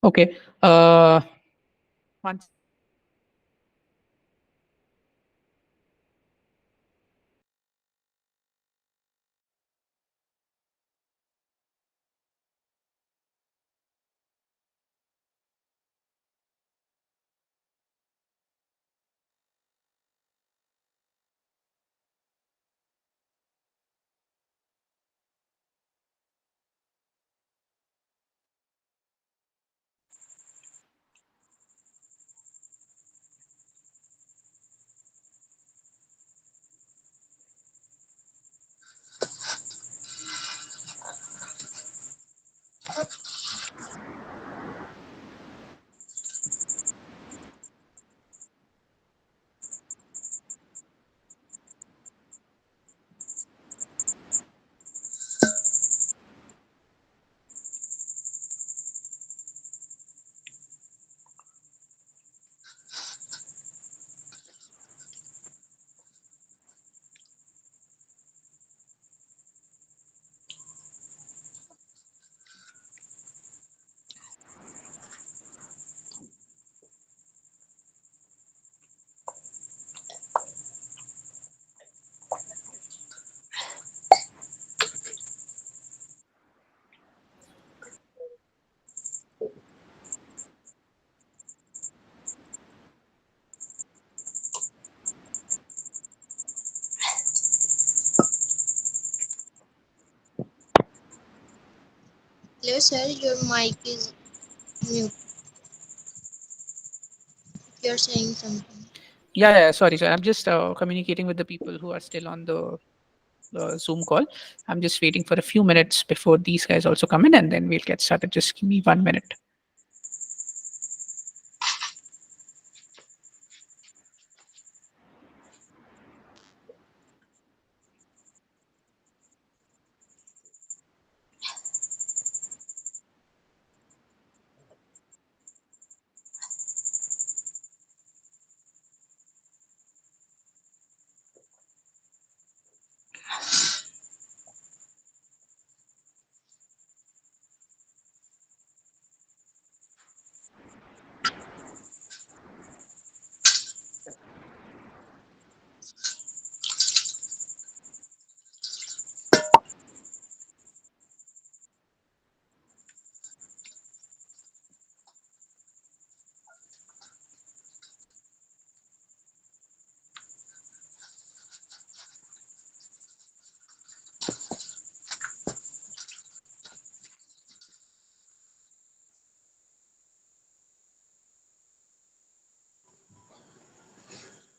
Okay. One Hello, sir. Your mic is mute. You're saying something. Yeah, sorry. So I'm just communicating with the people who are still on the Zoom call. I'm just waiting for a few minutes before these guys also come in, and then we'll get started. Just give me 1 minute.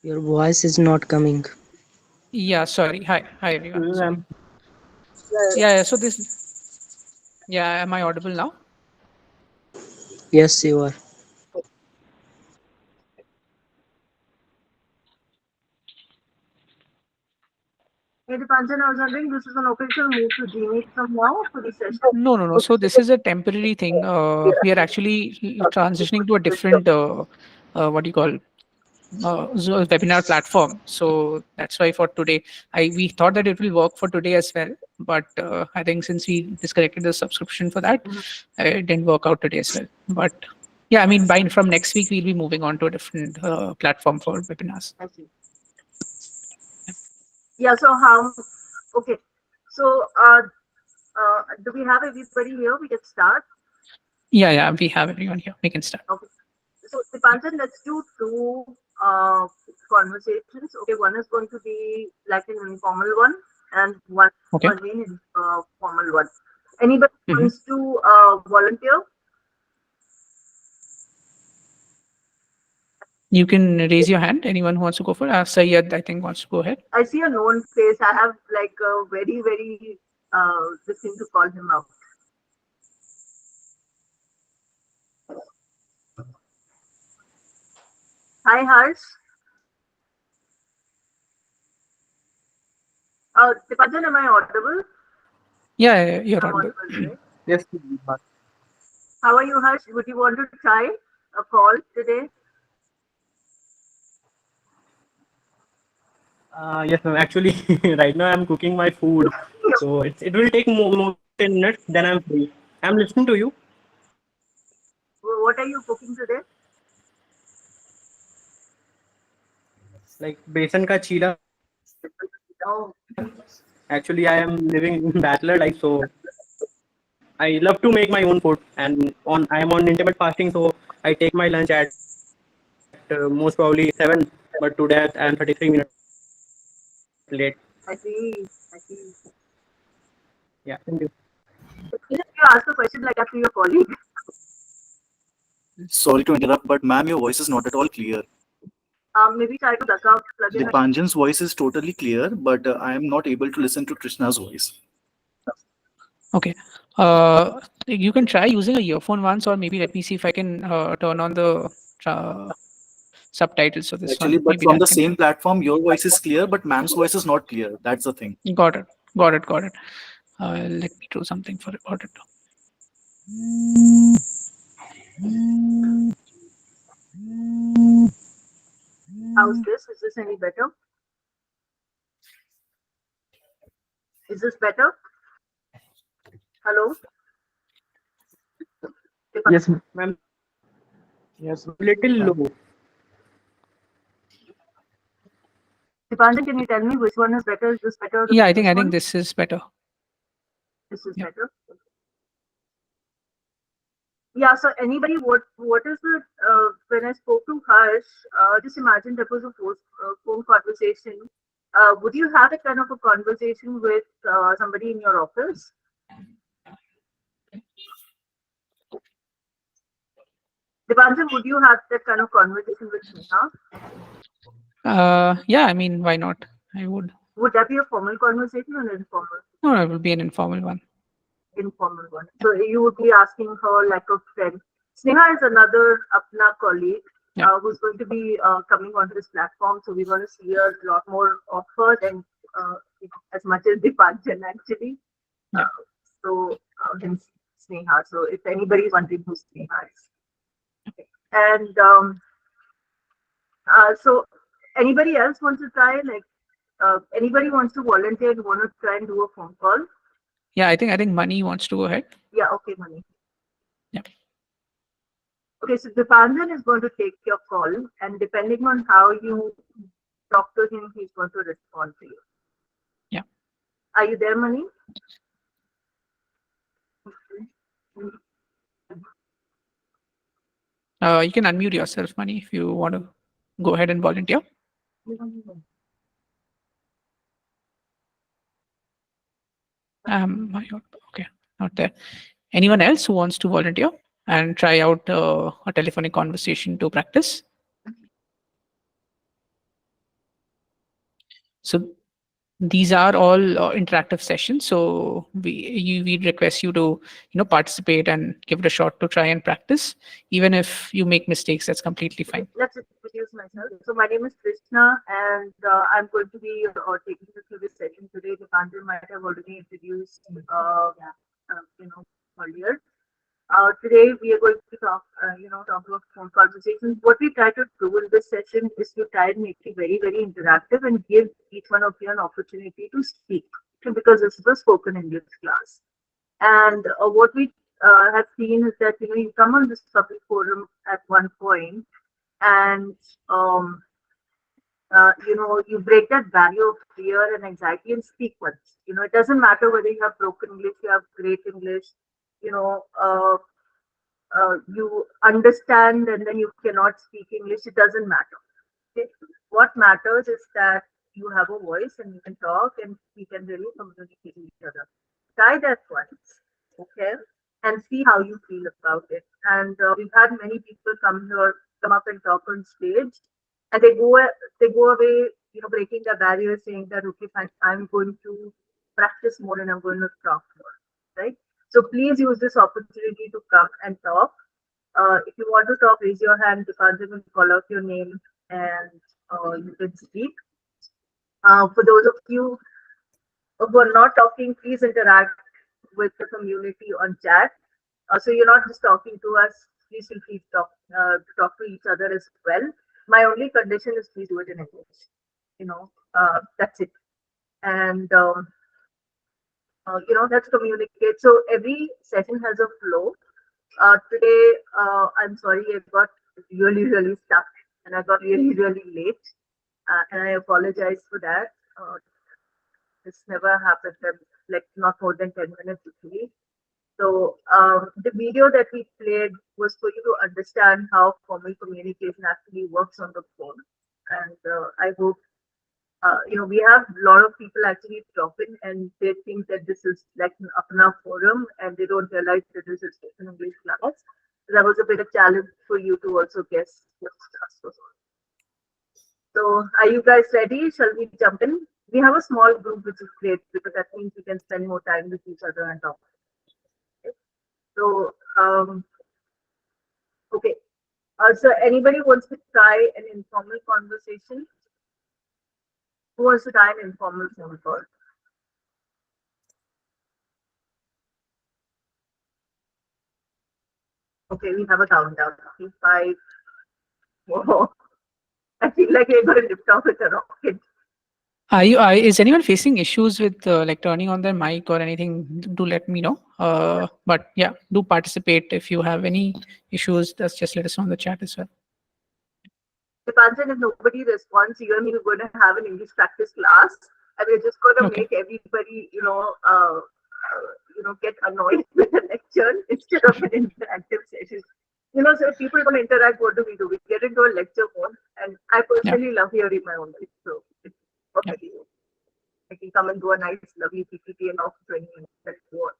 Your voice is not coming. Yeah, sorry. Hi everyone. Sorry. Um, Yeah. So this. Yeah, am I audible now? Yes, you are. Hey, Dipanjan, I was wondering, this is an official move to Gmail from now for the session. No. So this is a temporary thing. We are actually transitioning to a different, what do you call, webinar platform. So that's why for today, we thought that it will work for today as well. But I think since we disconnected the subscription for that, it didn't work out today as well. But yeah, I mean, from next week we'll be moving on to a different platform for webinars. I see. Yeah, so okay. So, do we have everybody here? We can start. Yeah, we have everyone here. We can start. Okay. So, Dipanjan, let's do two conversations. Okay, one is going to be like an informal one, and one Okay. again formal one. Anybody Mhm. wants to volunteer? You can raise your hand. Anyone who wants to go for it? Sayed, I think, wants to go ahead. I see a known face. I have like a very this thing to call him out. Hi, Harsh. Dipanjan, am I audible? Yeah, you're I'm audible. audible, right? Yes. How are you, Harsh? Would you want to try a call today? Yes, ma'am. Actually, right now I'm cooking my food, so it will take more than 10 minutes. Then I'm free. I'm listening to you. what are you cooking today? Like besan ka chila. Oh, Actually, I am living bachelor life, so I love to make my own food. And on I am on intermittent fasting, so I take my lunch at most probably 7. But today I am 33 minutes late. I see. I see. Yeah, thank you. Even if you ask a question like that to your colleague, Sorry to interrupt, but ma'am, your voice is not at all clear. maybe try to plug in. Dipanjan's voice is totally clear, but I am not able to listen to Krishna's voice. Okay. You can try using a earphone once, or maybe let me see if I can turn on the uh, subtitles for this Actually, one. but Maybe from that the can same help. platform, your voice is clear, but ma'am's voice is not clear. That's the thing. Got it. Got it. Got it. Let me do something for about it. How's this? Is this any better? Is this better? Hello? Yes, ma'am. Yes. Little low. Dipanjan, can you tell me which one is better? Is this better or the Yeah, I previous think one? this is better. This is Yeah. better. Yeah, so anybody, what is the, when I spoke to Harsh, just imagine there was a phone conversation. Would you have that kind of a conversation with somebody in your office? Dipanjan, would you have that kind of conversation with Sneha? Yeah, I mean, why not? I would. Would that be a formal conversation or an informal? No, it would be an informal one. Informal one. So you would be asking her like a friend. Sneha is another Apna colleague Yeah. who's going to be coming onto this platform. So we're going to see a lot more of her than as much as Dipanjan actually. Yeah. So hence Sneha. So if anybody is wondering who Sneha is. And so anybody else wants to try, like anybody wants to volunteer and want to try and do a phone call? Yeah, I think Money wants to go ahead. Yeah, okay, Mani. Yeah. Okay, so Dipanjan is going to take your call, and depending on how you talk to him, he's going to respond to you. Yeah. Are you there, Mani? You can unmute yourself, Money, if you want to go ahead and volunteer. Okay, not there. Anyone else who wants to volunteer and try out a telephonic conversation to practice? So these are all interactive sessions. So we request you to participate and give it a shot to try and practice. Even if you make mistakes, that's completely fine. Let's introduce myself. So my name is Krishna, and I'm going to be taking you through this session today. Dipanjan might have already introduced, earlier. Today we are going to talk about phone conversations. What we try to do in this session is to try and make it very, very interactive and give each one of you an opportunity to speak, because this is a spoken English class. And what we have seen is that you come on this public forum at one point, and um, you break that barrier of fear and anxiety and speak once. It doesn't matter whether you have broken English, you have great English, you know. You understand and then you cannot speak English, it doesn't matter. Okay? What matters is that you have a voice and you can talk and we can really communicate with each other. Try that once, okay, and see how you feel about it. And we've had many people come up and talk on stage, and they go away, breaking the barrier, saying that okay, fine, I'm going to practice more and I'm going to talk more, right? So please use this opportunity to come and talk. If you want to talk, raise your hand. Dipanjan will call out your name and you can speak. For those of you who are not talking, please interact with the community on chat. So you're not just talking to us. Please feel free to talk to each other as well. My only condition is please do it in English. That's it. And let's communicate. So every session has a flow. Today, I'm sorry, I got really stuck and I got really late. And I apologize for that. This never happened, like not more than 10 minutes usually. So the video that we played was for you to understand how formal communication actually works on the phone. And I hope, we have a lot of people actually drop in and they think that this is like an Apna forum and they don't realize that this is an English class. That was a bit of challenge for you to also guess what's us. So are you guys ready? Shall we jump in? We have a small group, which is great because that means we can spend more time with each other and talk. Okay. So, okay. So anybody wants to try an informal conversation? Who wants to try an informal phone call? Okay, we have a countdown. 5, 4. I feel like we're going to lift off with a rocket. Is anyone facing issues with like turning on their mic or anything? Do let me know. But yeah, do participate if you have any issues. Just let us know in the chat as well. Dipanjan, if nobody responds, you and me are going to have an English practice class, and we're just going to Okay. make everybody, get annoyed with the lecture instead of an interactive session. So if people don't interact, what do? We get into a lecture mode, and I personally love hearing my own voice, so it's perfectly okay. I can come and do a nice, lovely PPT and off 20 minutes. That's what.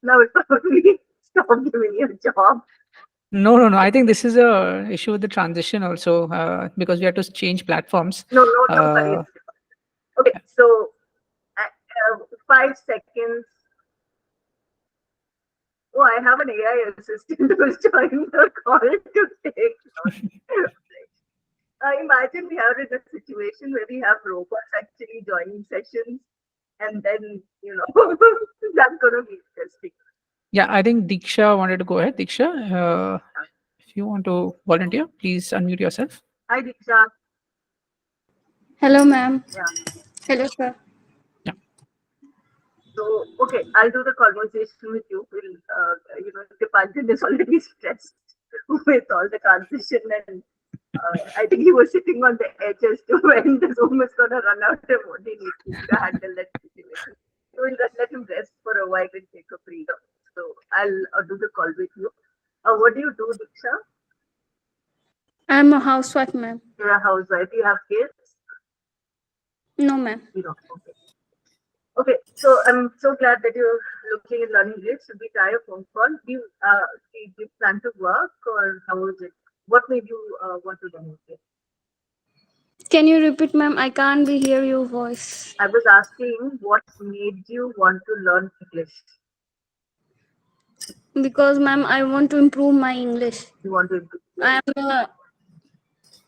Now it's probably stop giving me a job. No. I think this is a issue with the transition also because we have to change platforms. No worries. Okay, so 5 seconds. Oh, I have an AI assistant who's joining the call to take notes. Imagine we are in a situation where we have robots actually joining sessions, and then, that's going to be interesting. Yeah, I think Diksha wanted to go ahead. Diksha, if you want to volunteer, please unmute yourself. Hi, Diksha. Hello, ma'am. Yeah. Hello, sir. So, okay, I'll do the conversation with you. Dipanjan is already stressed with all the transition, and I think he was sitting on the edge as to when the Zoom is going to run out and what he needs to handle that situation. So we'll let him rest for a while and take a breather. So I'll do the call with you. What do you do, Diksha? I'm a housewife, ma'am. You're a housewife. Do you have kids? No, ma'am. You don't. Okay. Okay, so I'm so glad that you're looking at learning English. Should we try a phone call? Do you plan to work, or how is it? What made you want to learn English? Can you repeat, ma'am? I can't be hear your voice. I was asking what made you want to learn English? Because, ma'am, I want to improve my English. You want to improve? I am.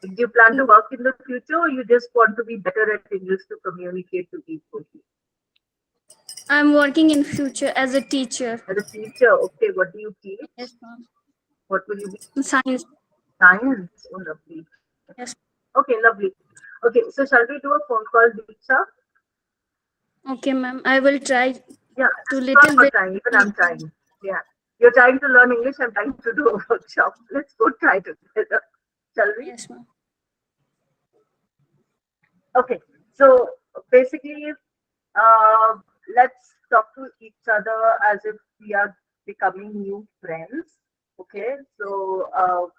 Do you plan to work in the future, or you just want to be better at English to communicate to people? I'm working in future as a teacher. As a teacher, okay. What do you teach? Yes, ma'am. What will you be? Science. Science. Oh, lovely. Yes. Okay, lovely. Okay, so shall we do a phone call, Deeksha? Okay, ma'am. I will try. Yeah, to little bit. trying. Even I'm trying. Yeah, you're trying to learn English. I'm trying to do a workshop. Let's go try together. Shall we? Yes, ma'am. Okay. So basically, let's talk to each other as if we are becoming new friends. Okay. So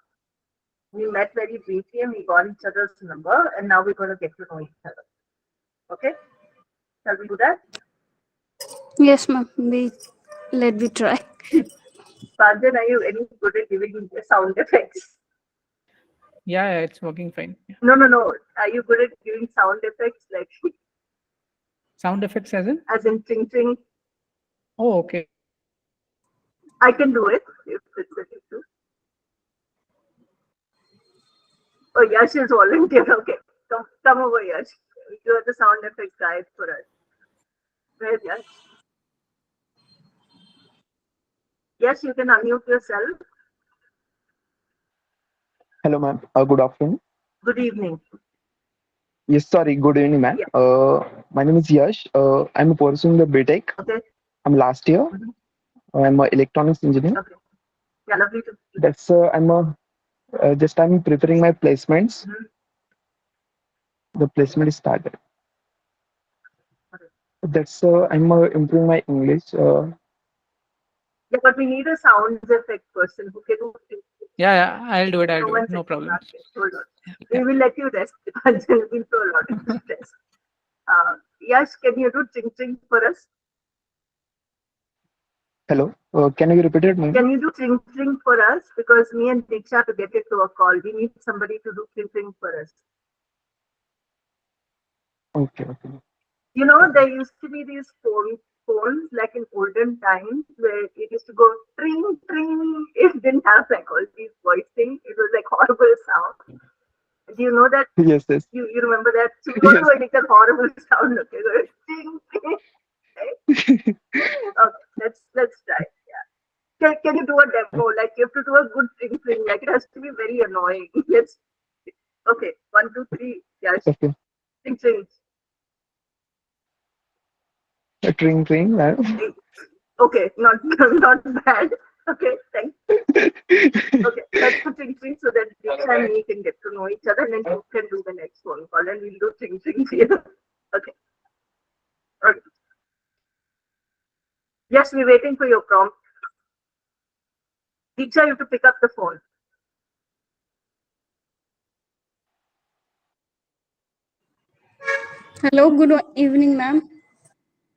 we met very briefly and we got each other's number, and now we're going to get to know each other. Okay. Shall we do that? Yes, ma'am. Let me try. Sanjan, are you any good at giving the sound effects? Yeah, it's working fine. Yeah. No. Are you good at giving sound effects like Sound effects as in? as in ting ting? Oh, okay. I can do it if it's an issue. Oh, Yash is volunteer. Okay, come over, Yash. You are the sound effects guy for us. Where's Yash? Yes, you can unmute yourself. Hello, ma'am. Good afternoon. Good evening. Yes, sorry. Good evening, ma'am. Yeah. My name is Yash. I'm pursuing the BTech. Okay. I'm last year. Mhm. I'm an electronics engineer. Okay. Yeah, lovely to meet you. That's I'm preparing my placements. Mhm. The placement is started. Correct. That's I'm improving my English. Yeah, but we need a sound effect person who can do things. Yeah, yeah, I'll do it. I'll No do one it. No second, problem. hold on. Yeah. We will let you rest because you've been through a lot of stress. Yash, can you do ching ching for us? Hello. Can you repeat it, ma'am? Can you do ching ching for us? Because me and Diksha to get it to a call, we need somebody to do ching ching for us. Okay. Okay. You know, there used to be these phones like in olden times where it used to go tring tring. It didn't have like all these voice things. It was like horrible sound. Do you know that? Yes. Yes. You remember that? So we want Yes. to make that horrible sound. Okay, so ting ting. Right? Okay, let's try. Can you do a demo? Like you have to do a good thing. Like it has to be very annoying. Let's. Okay, 1, 2, 3. Yes, Okay. thing. Ring ring, ma'am. Okay, not not bad. Okay, thanks. Okay, let's do thing so that Diksha and me can get to know each other, and then you can do the next phone call, and we'll do thing here. Okay. Okay. Yes, we're waiting for your prompt. Diksha, you have to pick up the phone. Hello, good evening, ma'am.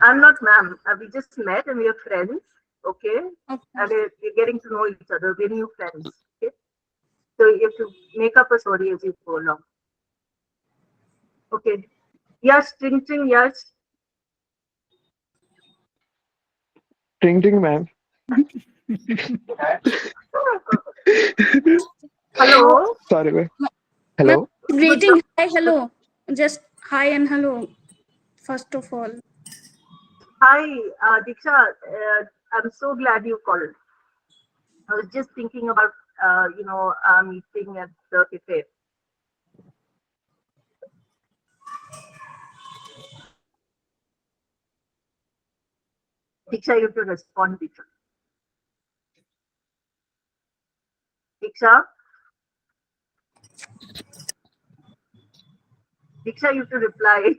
I'm not ma'am. We just met and we are friends. Okay, Okay. and we're getting to know each other. We're new friends. Okay. So you have to make up a story as you go along. Okay. Yes, ching, yes. Ring ring, ma'am. Hello. Sorry, ma'am. Ma'am, Hello. Good greeting. job. Hi, hello. Just hi and hello, first of all. Hi, Diksha. I'm so glad you called. I was just thinking about, our meeting at the cafe. Diksha, you have to respond, Diksha. Diksha, Diksha, you have to reply.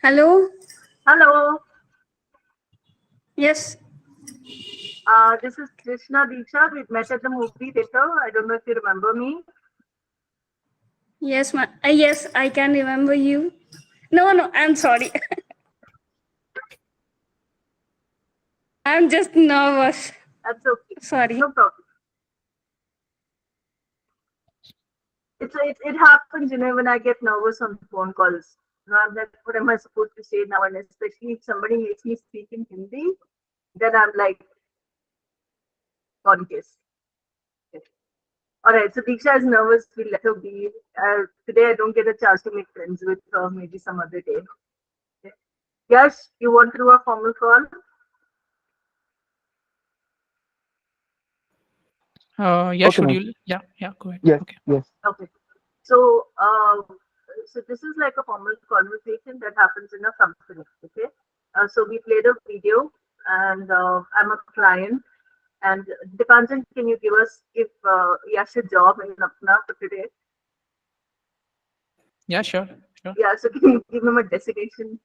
Hello. Hello. Yes. This is Krishna Diksha. We met at the movie theater. I don't know if you remember me. Yes, yes, I can remember you. No, no, I'm sorry. I'm just nervous. That's okay. Sorry. No problem. It happens, when I get nervous on phone calls. I'm like, what am I supposed to say now? And especially if somebody makes me speak in Hindi, then I'm like conscious. All right, so Diksha is nervous. We'll let her be. Today I don't get a chance to make friends with her. Maybe some other day. Okay. Yes, you want to do a formal call? Yeah, Okay, should ma'am. you? Yeah, yeah, go ahead. Yes. Okay. Yes. Okay. So, so this is like a formal conversation that happens in a company. Okay. So we played a video, and I'm a client. And Dipanjan, can you give Yash a job in Apna for today? Yeah, sure, sure. Yeah. So can you give him a designation?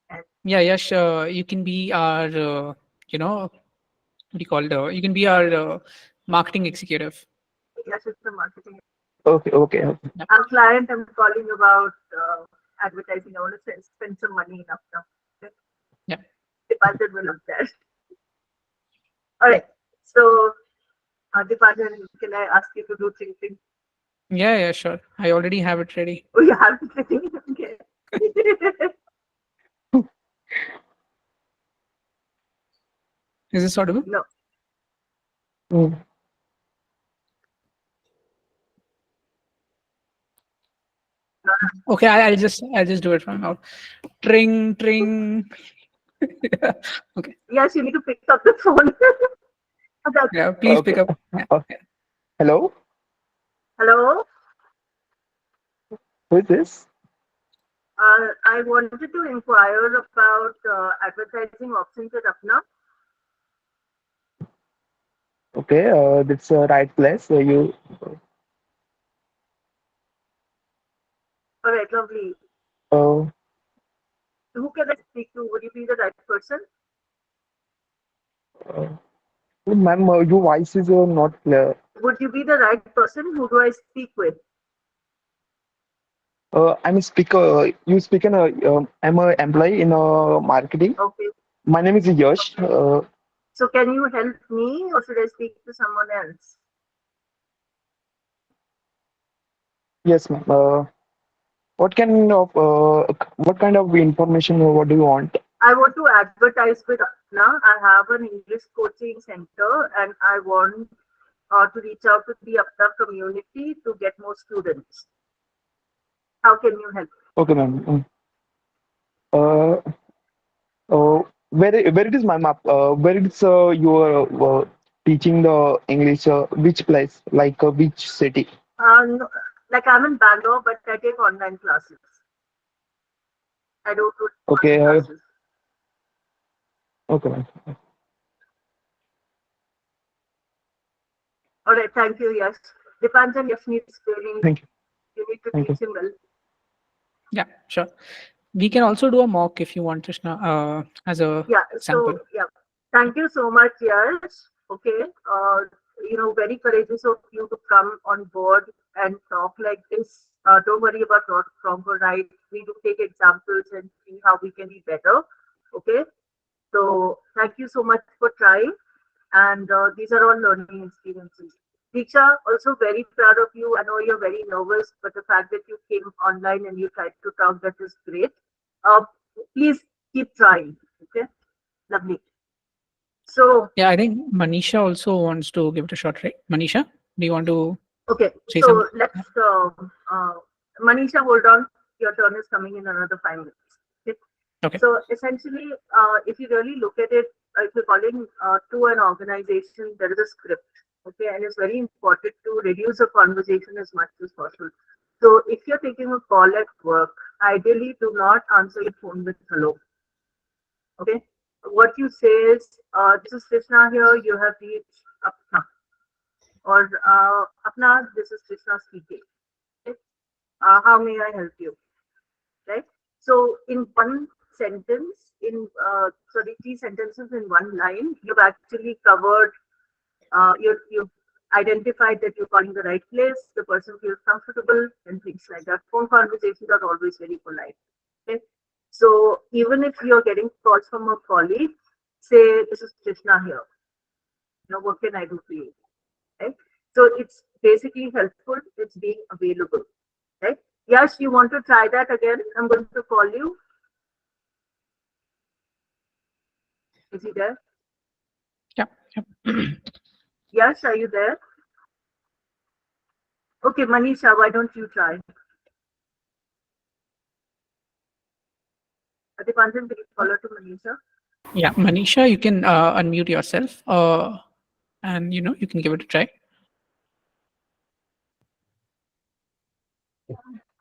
And Yeah, yeah, sure. You can be our, what do you call it? You can be our marketing executive. Yash is the marketing. Okay. Okay. Okay. Yeah, I'm client. I'm calling about advertising. I want to spend some money in Apna. Okay? yeah, Dipanjan will look that. All right. So, Dipanjan, can I ask you to do things? yeah, yeah, sure. I already have it ready. Oh, you have to think. Okay. Is this audible? No. Mm. Okay, I'll just do it from now. Tring, tring. Okay. Yes, you need to pick up the phone. Okay. Yeah, please pick Okay. up. Yeah, Uh, yeah. Hello. Hello. Who is this? I wanted to inquire about advertising options at Apna. Okay, that's the right place. You All right, lovely. uh, Who can I speak to? Would you be the right person? uh, ma'am, your voice is not clear. Would you be the right person? Who do I speak with? I'm a speaker. You speak in I'm a employee in marketing. Okay. My name is Yash. So can you help me or should I speak to someone else? Yes, ma'am. What kind of information? What do you want? I want to advertise with Apna. I have an English coaching center and I want to reach out to the Apna community to get more students. How can you help? Okay, ma'am. Uh, where it is, ma'am? Where it is you are teaching the English? Which place? Like which city? No, like I'm in Bangalore, but I take online classes. I don't do Okay, online classes. okay, ma'am. All right, thank you. Yes, Dipanjan, yes, needs training. Thank you. You need to Thank you. teach him well. Yeah, sure. We can also do a mock if you want, Krishna, as a Yeah. sample. So yeah, thank you so much. Yes. Okay. Very courageous of you to come on board and talk like this. Don't worry about not wrong or right. We do take examples and see how we can be better. Okay. So thank you so much for trying. And these are all learning experiences. Diksha, also very proud of you. I know you're very nervous, but the fact that you came online and you tried to talk, that is great. Uh, Please keep trying. Okay, lovely. So, Yeah, I think Manisha also wants to give it a shot, right? Manisha, do you want to okay, say so something? let's, Manisha, hold on. Your turn is coming in another 5 minutes. Okay. Okay. So essentially, if you really look at it, if you're calling to an organization, there is a script, okay, and it's very important to reduce the conversation as much as possible. So if you're taking a call at work, ideally do not answer your phone with hello, okay? What you say is, this is Krishna here, you have reached Apna, or Apna, this is Krishna speaking. Okay? How may I help you? Right? So in one sentence, three sentences in one line, you've actually covered, you've identified that you're calling the right place, the person feels comfortable, and things like that. Phone conversations are always very polite. Okay. So even if you're getting calls from a colleague, say, this is Krishna here. What can I do for you? Right? So it's basically helpful, it's being available. Right? Yes, you want to try that again? I'm going to call you. Is he there? Yeah. Yeah. Yes, are you there? Okay, Manisha, why don't you try? Adipanjan, will you follow to Manisha? Yeah, Manisha, you can unmute yourself, and you can give it a try.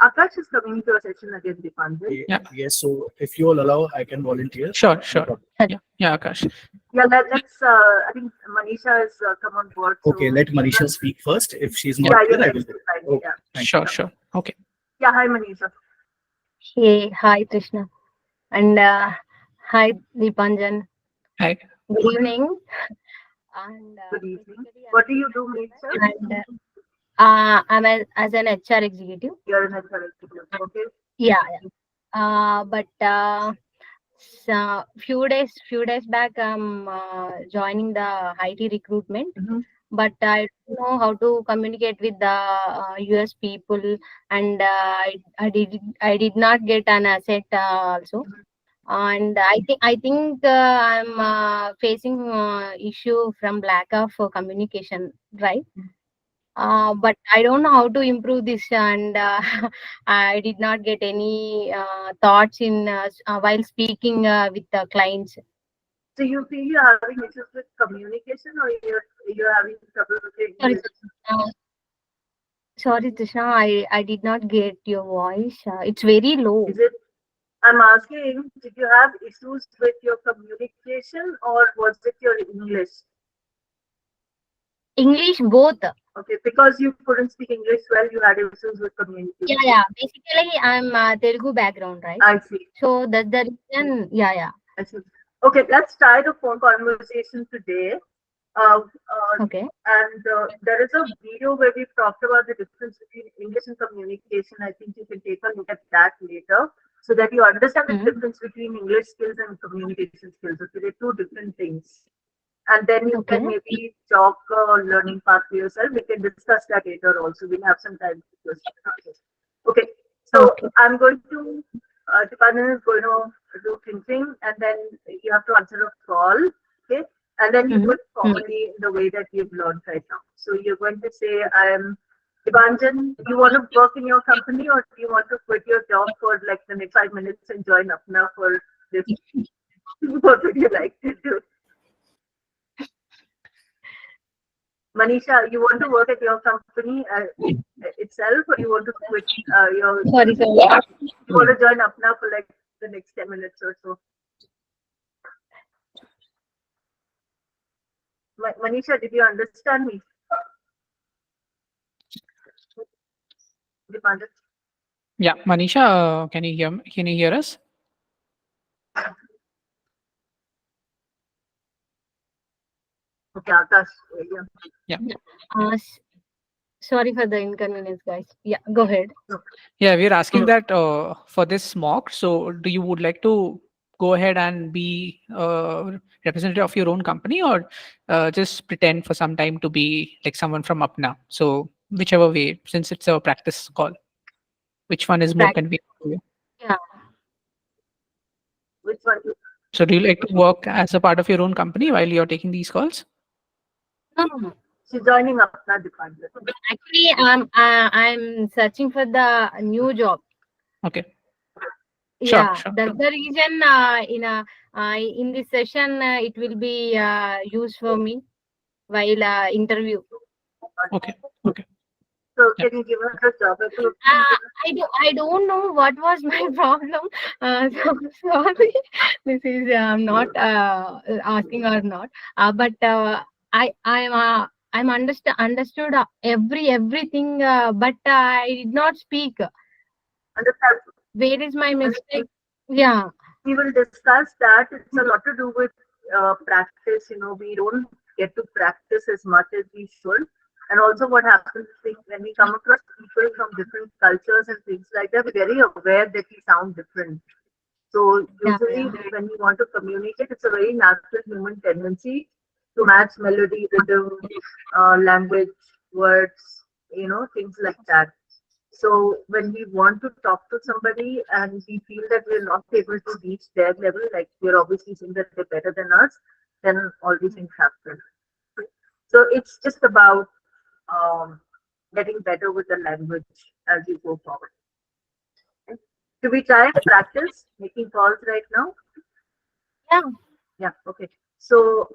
Akash is coming to a session again, Dipanjan. Yeah. Yes, so if you all allow, I can volunteer. Sure, No sure. problem. Yeah, Akash. Yeah, let's. I think Manisha has come on board. Okay, So let Manisha speak first. If she's not yeah, there, you're I next will. to time. Okay, Yeah. thank you. Sure, sure. Okay. Yeah, hi Manisha. Hey, hi Krishna, and hi Deepanjan. Hi. Good evening. And Good evening. basically, What I'm do you do, Manisha? and I'm as an HR executive. You're an HR executive. Okay. Yeah, yeah. But so few days back, I'm joining the IT recruitment. Mhm. But I don't know how to communicate with the US people, and I did not get an asset also. And I think I'm facing issue from lack of communication, right? But I don't know how to improve this, and I did not get any thoughts in while speaking with the clients. So you feel you're having issues with communication, or you're having trouble with your Sorry, English? uh, sorry, Trishna, I did not get your voice. It's very low. Is it? I'm asking, did you have issues with your communication, or was it your English? English both. Okay, because you couldn't speak English well, you had issues with communication. Yeah. Basically, I'm Telugu background, right? I see. So that's the reason. Yeah. I see. Okay, let's try the phone conversation today. Okay. And there is a video where we've talked about the difference between English and communication. I think you can take a look at that later so that you understand the difference between English skills and communication skills. Okay, they're two different things. And then you Okay. can maybe talk learning path for yourself. We can discuss that later also. We'll have some time for questions and answers. Okay, so Okay. I'm going to, Deepanjan is going to do thinking and then you have to answer a call. Okay, and then you do it formally in the way that you've learned right now. So you're going to say, I am Deepanjan, you want to work in your company or do you want to quit your job for like the next 5 minutes and join Apna for this? What would you like to do? Manisha, you want to work at your company itself, or you want to quit your? Sorry. You want to join Apna for like the next 10 minutes or so? Manisha, did you understand me? Deepanjan? Yeah, Manisha, can you hear us? Okay, Akash. Yeah. Yeah. Sorry for the inconvenience, guys. Yeah, go ahead. Yeah, we're asking that for this mock. So, do you would like to go ahead and be representative of your own company, or just pretend for some time to be like someone from Apna? So, whichever way, since it's a practice call, which one is more convenient for you? Yeah. Which one? So, do you like to work as a part of your own company while you're taking these calls? No. She's joining Apna Deepanjan. Actually, I'm searching for the new job. Okay. Yeah, Sure. that's the reason. In this session, it will be used for me while interview. Okay. So Yeah. can you give us a job? I don't know what was my problem. So sorry. This is I'm not asking or not. But I'm understood everything. But I did not speak. Understand? Where is my mistake? Yeah. We will discuss that. It's a lot to do with practice. We don't get to practice as much as we should. And also, what happens is when we come across people from different cultures and things like that, we're very aware that we sound different. So usually, when we want to communicate, it's a very natural human tendency to match melody, rhythm, language, words, things like that. So when we want to talk to somebody and we feel that we're not able to reach their level, like we're obviously saying that they're better than us, then all these things happen. So it's just about getting better with the language as you go forward. Should we try and practice making calls right now? Yeah. Yeah, okay. So,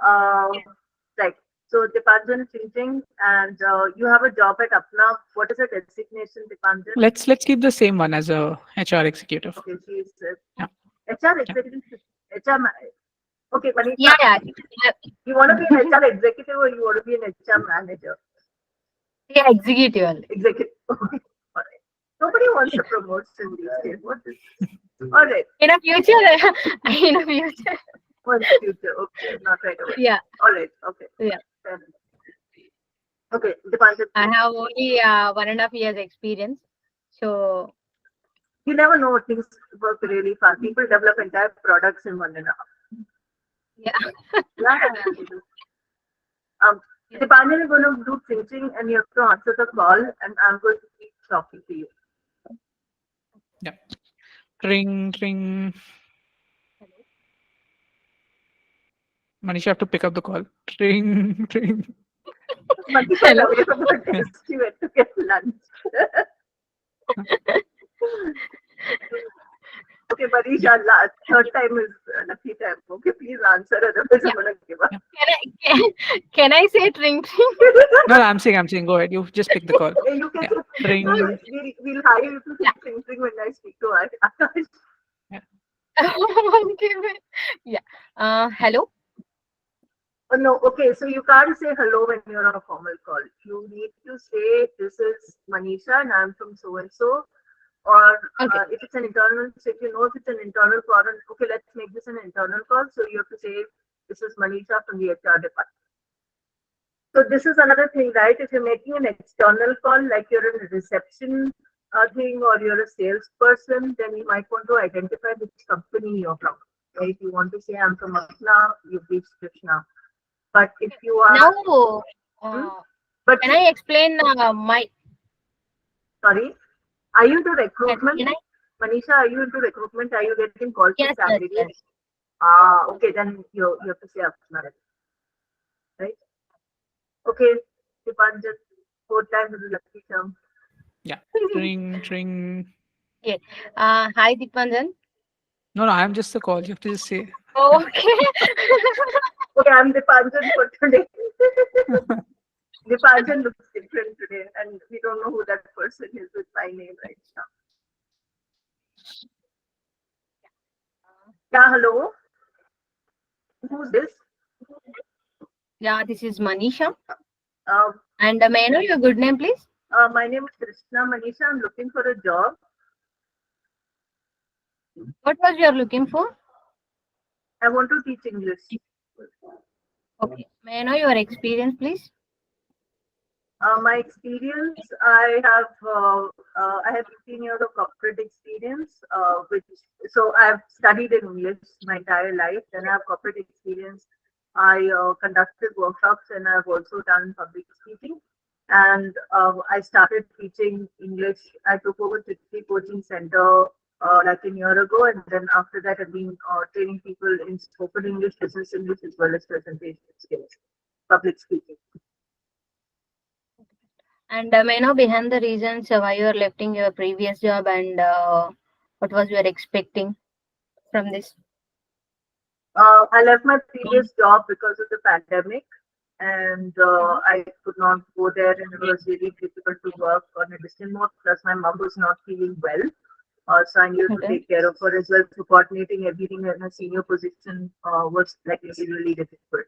right. So, Dipanjan Chinching, and you have a job at Apna. What is the designation, Dipanjan? Let's keep the same one as a HR executive. Okay, she's Yeah. HR executive. Okay, Manisha, Yeah. you want to be an HR executive or you want to be an HR manager? Yeah, executive. Executive. Okay. All right. Nobody wants a promotion these days. What is this? All right. In a future, in a future. One future. Okay, not right away. Yeah. All right. Okay. Yeah. Fair enough. Okay, Dipanjan. I have only 1.5 years experience. So You never know, things work really fast. People develop entire products in 1.5. yeah. Yeah. Dipanjan is going to do thinking and you have to answer the call and I'm going to keep talking to you. Yeah. Ring. Manisha, you have to pick up the call. Ring. Manisha is away from the desk. She went to get lunch. Okay, Manisha, third time is lucky time. Okay, please answer. Otherwise, I'm going to give up. Can I say ring? No, I'm saying. Go ahead. You just pick the call. You can Yeah. Ring. We'll hire you to say thing when I speak to Akash. Okay. Yeah. Hello. Oh, no, okay, so you can't say hello when you're on a formal call. You need to say, this is Manisha and I'm from so and so. Or Okay. if it's an internal, so if you know if it's an internal call, okay, let's make this an internal call. So you have to say, this is Manisha from the HR department. So this is another thing, right? If you're making an external call, like you're in a reception thing or you're a salesperson, then you might want to identify which company you're from. Right? You want to say, I'm from Apna, you've reached Krishna. But if you are, Now, hmm? But can I explain my? sorry, are you into Can recruitment? I? Manisha, are you into recruitment? Are you getting calls from Yes, yes, candidates? yes. Ah, okay, then you have to say Apna, right? Okay, Dipanjan, 4 times is a lucky term. Yeah. Ring, ring. Okay. Hi, Dipanjan. No, I'm just the call. You have to just say. Okay. Okay, I'm Dipanjan for today. Dipanjan looks different today, and we don't know who that person is with my name right now. Yeah, hello. Who's this? Yeah, this is Manisha. Uh, And may I know your good name, please? my name is Krishna Manisha. I'm looking for a job. What was you are looking for? I want to teach English. Okay. May I know your experience, please? My experience, I have 15 years of corporate experience, which so I've studied in English my entire life. Then I have corporate experience. I conducted workshops and I've also done public speaking. And I started teaching English. I took over 50 coaching center like a year ago, and then after that, I've been training people in spoken English, business English, as well as presentation skills, public speaking. And may I know behind the reasons why you are leaving your previous job and what was you are expecting from this? I left my previous job because of the pandemic, and I could not go there, and it was really difficult to work on a distant mode. Plus, my mom was not feeling well, so I needed to Okay. take care of her as well. So, coordinating everything in a senior position was like really difficult.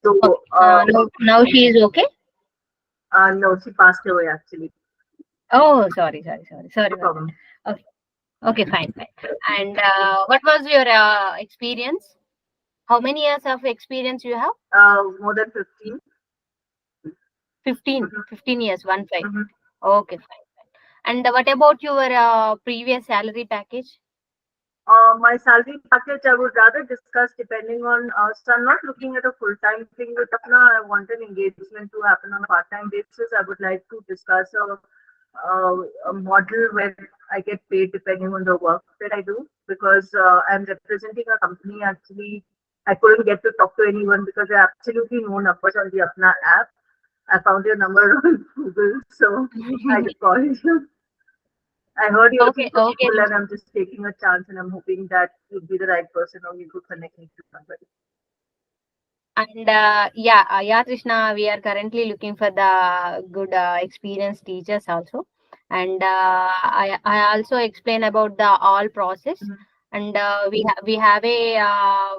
So, Okay. Now she is okay. no, she passed away actually. Oh, sorry No for that. problem. Okay. Okay, fine. And what was your experience? How many years of experience you have? More than 15. 15 years, 1 5. Mhm. Okay, fine. And what about your previous salary package? My salary package, I would rather discuss depending on. So I'm not looking at a full-time thing with Apna. I want an engagement to happen on a part-time basis. I would like to discuss a model where I get paid depending on the work that I do, because I'm representing a company. Actually, I couldn't get to talk to anyone because there are absolutely no numbers on the Apna app. I found your number on Google, so I just called you. I heard you're looking Okay, for okay. people, and I'm just taking a chance, and I'm hoping that you'd be the right person or you could connect me to somebody. And yeah, Krishna, we are currently looking for the good experienced teachers also. And I also explain about the all process. Mhm. And we have a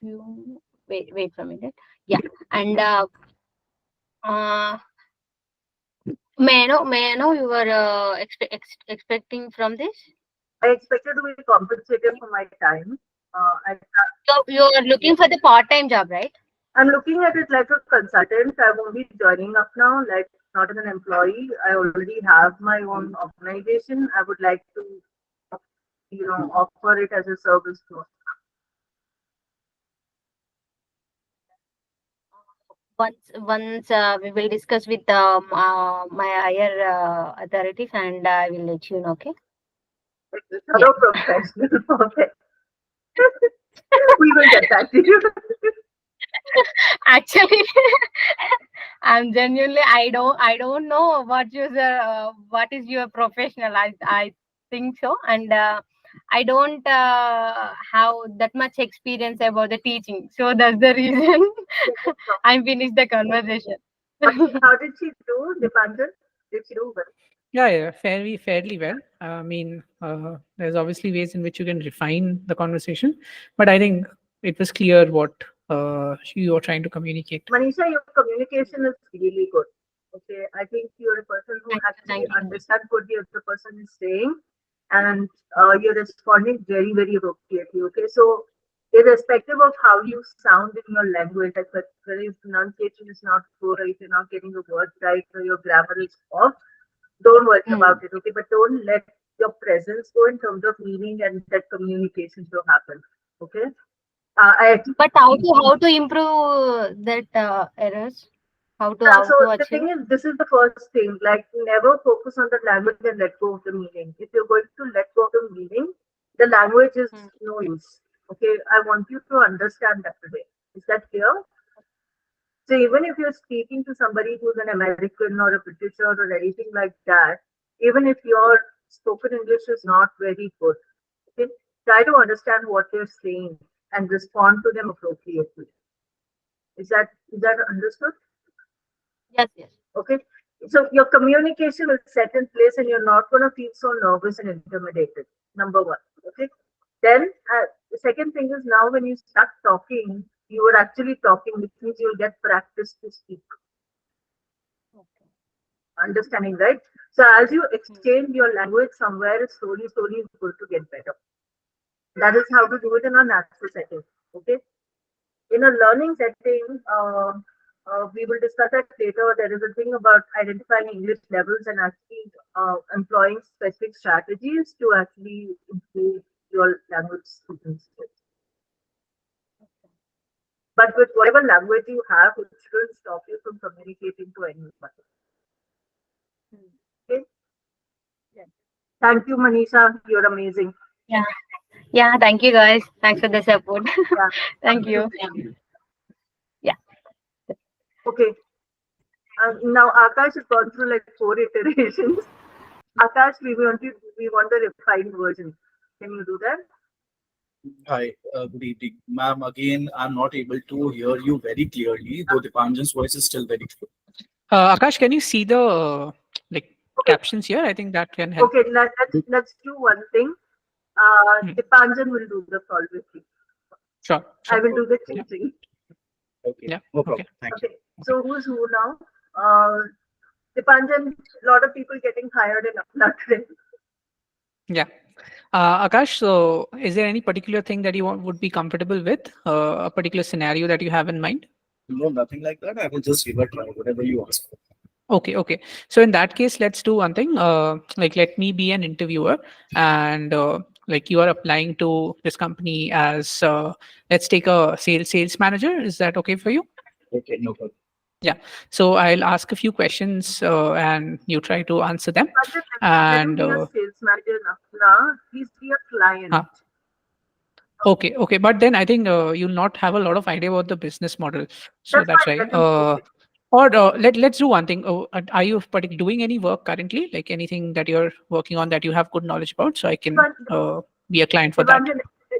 few. Wait for a minute. Yeah, and uh, may I know you were expecting from this? I expected to be compensated for my time. So you are looking for the part-time job, right? I'm looking at it like a consultant. I won't be joining up now, like not as an employee. I already have my own organization. I would like to, offer it as a service to. Once we will discuss with my higher authorities, and I will let you know. Okay. Yeah. Hello, professional. Okay. We will get back to you. Actually, I'm genuinely I don't know what is your professional. I think so, and I don't have that much experience about the teaching, so that's the reason I finished the conversation. How did she do, Dipanjan? Did she do well? Yeah, fairly well. I mean, there's obviously ways in which you can refine the conversation, but I think it was clear what you are trying to communicate. Manisha, your communication is really good. Okay, I think you're a person who actually Thank you. understands what the other person is saying, and you're responding very, very appropriately. Okay, so irrespective of how you sound in your language, like whether your pronunciation is not good, or if you're not getting the words right, or your grammar is off, don't worry about it. Okay, but don't let your presence go in terms of meaning and that communication to happen. Okay, I But how to improve that errors? How So to the achieve? thing is, this is the first thing. Like, never focus on the language and let go of the meaning. If you're going to let go of the meaning, the language is no use. Okay, I want you to understand that today. Is that clear? So even if you're speaking to somebody who's an American or a Britisher or anything like that, even if your spoken English is not very good, okay, try to understand what they're saying and respond to them appropriately. Is that understood? Yes, yes. Okay. So your communication is set in place and you're not going to feel so nervous and intimidated. Number one. Okay. Then the second thing is, now when you start talking, you are actually talking, which means you'll get practice to speak. Understanding, right? So as you exchange your language somewhere, slowly, slowly it's going to get better. That is how to do it in a natural setting. Okay. In a learning setting, we will discuss that later. There is a thing about identifying English levels and actually employing specific strategies to actually improve your language speaking skills. But with whatever language you have, it shouldn't stop you from communicating to anyone. Okay? Thank you, Manisha. You're amazing. Yeah. Yeah. Thank you, guys. Thanks for the support. Yeah. Thank you. Yeah. Okay. Now Akash has gone through like 4 iterations. Akash, we want the refined version. Can you do that? Hi, good evening. Ma'am, again, I'm not able to hear you very clearly, though Dipanjan's voice is still very clear. Akash, can you see the like Okay. captions here? I think that can help. Okay, let's do one thing. Dipanjan will do the call with you. Sure, I sure. will do the Yeah. teaching. Okay, Yeah. no Okay. problem. Thank you. Okay. So who's who now? Dipanjan, a lot of people getting hired in Apna today. Yeah. Akash, so is there any particular thing that you would be comfortable with? A particular scenario that you have in mind? No, nothing like that. I will just give a try, whatever you ask. Okay, okay. So in that case, let's do one thing. Like, let me be an interviewer, and like you are applying to this company as, let's take a sales manager. Is that okay for you? Okay, no problem. Yeah. So I'll ask a few questions, and you try to answer them. Dipanjan, let him And be a sales manager in Apna. Please be a client. okay, okay. But then I think you'll not have a lot of idea about the business model. So That's that's fine. why. Let him take it. Or let's do one thing. Are you doing any work currently? Like anything that you're working on that you have good knowledge about, so I can be a client for that.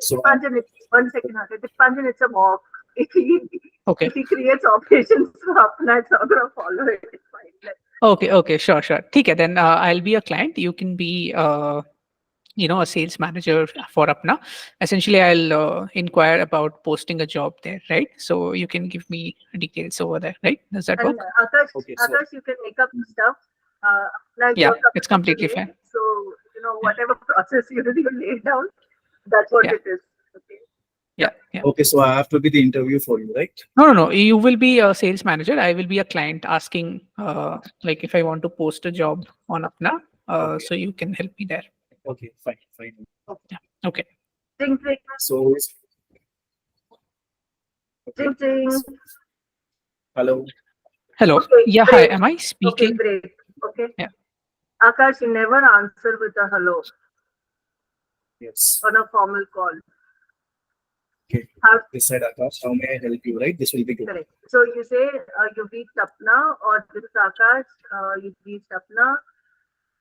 So, Dipanjan, one second. Dipanjan, it's a mock. Okay. If he creates operations for Apna, it's not going to follow it. It's fine. Okay, okay, sure, sure. Okay, then I'll be a client. You can be a sales manager for Apna. Essentially, I'll inquire about posting a job there, right? So you can give me details over there, right? Does that And work? Akash, okay, so Akash, you can make up the stuff. Like Yeah, your it's company completely today. fine. So, whatever process you laid down, that's what Yeah, it is. Okay. yeah, yeah. okay, so I have to be the interview for you, right? No, no, no. You will be a sales manager. I will be a client asking, like, if I want to post a job on Apna, Okay, so you can help me there. okay, fine, fine. Yeah. Okay. Ding, ding, So, okay. ding, ding. Hello. Hello. Okay, Yeah. Hi. great. Am I Okay, speaking? great. Okay. Yeah. Akash, you never answer with a hello Yes. on a formal call. Okay. How This side, Akash. How may I help you, right? This will be good. correct. So you say you reached Apna, or this is Akash, you reached Apna,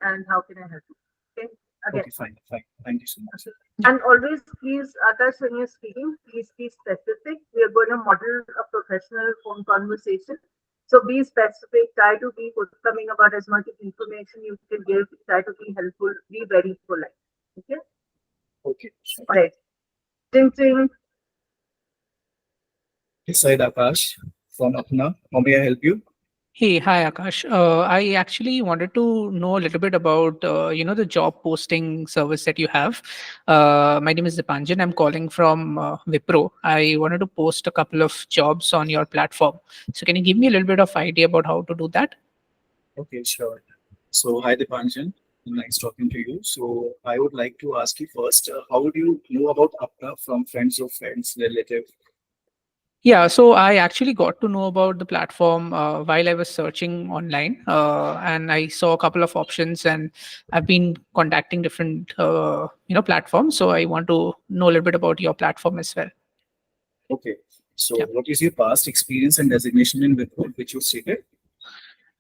and how can I help you? Okay. Again. Okay, fine, fine. Thank you so much. And always, please, Akash, when you're speaking, please be specific. We are going to model a professional phone conversation. So be specific. Try to be forthcoming about as much information you can give. Try to be helpful. Be very polite. Okay. Okay. Sure. All right. Ding, ding. This side Akash from Apna. How may I help you? Hey, hi Akash. I actually wanted to know a little bit about the job posting service that you have. My name is Dipanjan. I'm calling from Wipro. I wanted to post a couple of jobs on your platform. So can you give me a little bit of idea about how to do that? Okay, sure. So, hi Dipanjan. Nice talking to you. So, I would like to ask you first, how do you know about Apna from friends or friends, relative? Yeah, so I actually got to know about the platform while I was searching online, and I saw a couple of options, and I've been contacting different platforms. So I want to know a little bit about your platform as well. Okay. So, Yeah. what is your past experience and designation in Wipro, which you stated?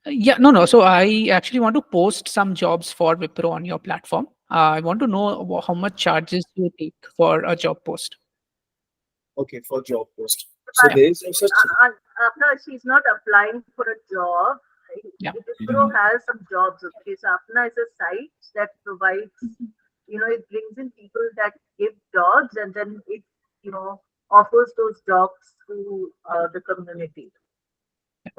Yeah, no. So I actually want to post some jobs for Wipro on your platform. I want to know how much charges you take for a job post. Okay, for job post. So, Yeah, But there is also. Apna, she's not applying for a job. yeah. Wipro has some jobs. Okay, so Apna is a site that provides, it brings in people that give jobs and then it, offers those jobs to the community.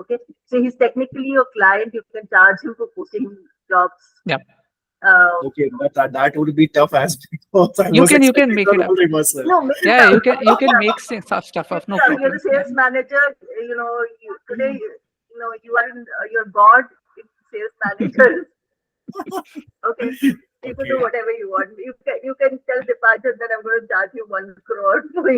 Okay, so he's technically your client. You can charge him for posting jobs. Yeah. Uh, Okay, but that would be tough as because I You was can expecting make the it role up. reversal. no, make it Yeah, up. you Make it can up. make stuff Make up. it No up. You're the problem. Yeah. sales manager. Today, you are in, your god in sales managers. Okay, you can do Okay. whatever you want. You can tell Departure that I'm going to charge you 1 crore for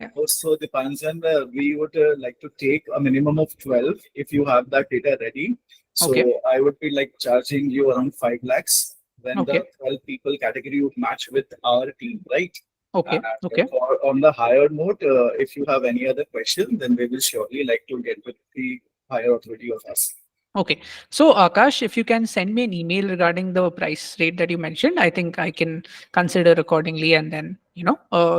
Yeah. Also, the Panjan, we would like to take a minimum of 12 if you have that data ready. So Okay. I would be like charging you around 5 lakhs when the Okay. 12 people category would match with our team, right? Okay. And Okay. for on the higher note, if you have any other question, then we will surely like to get with the higher authority of us. Okay. So, Akash, if you can send me an email regarding the price rate that you mentioned, I think I can consider accordingly and then,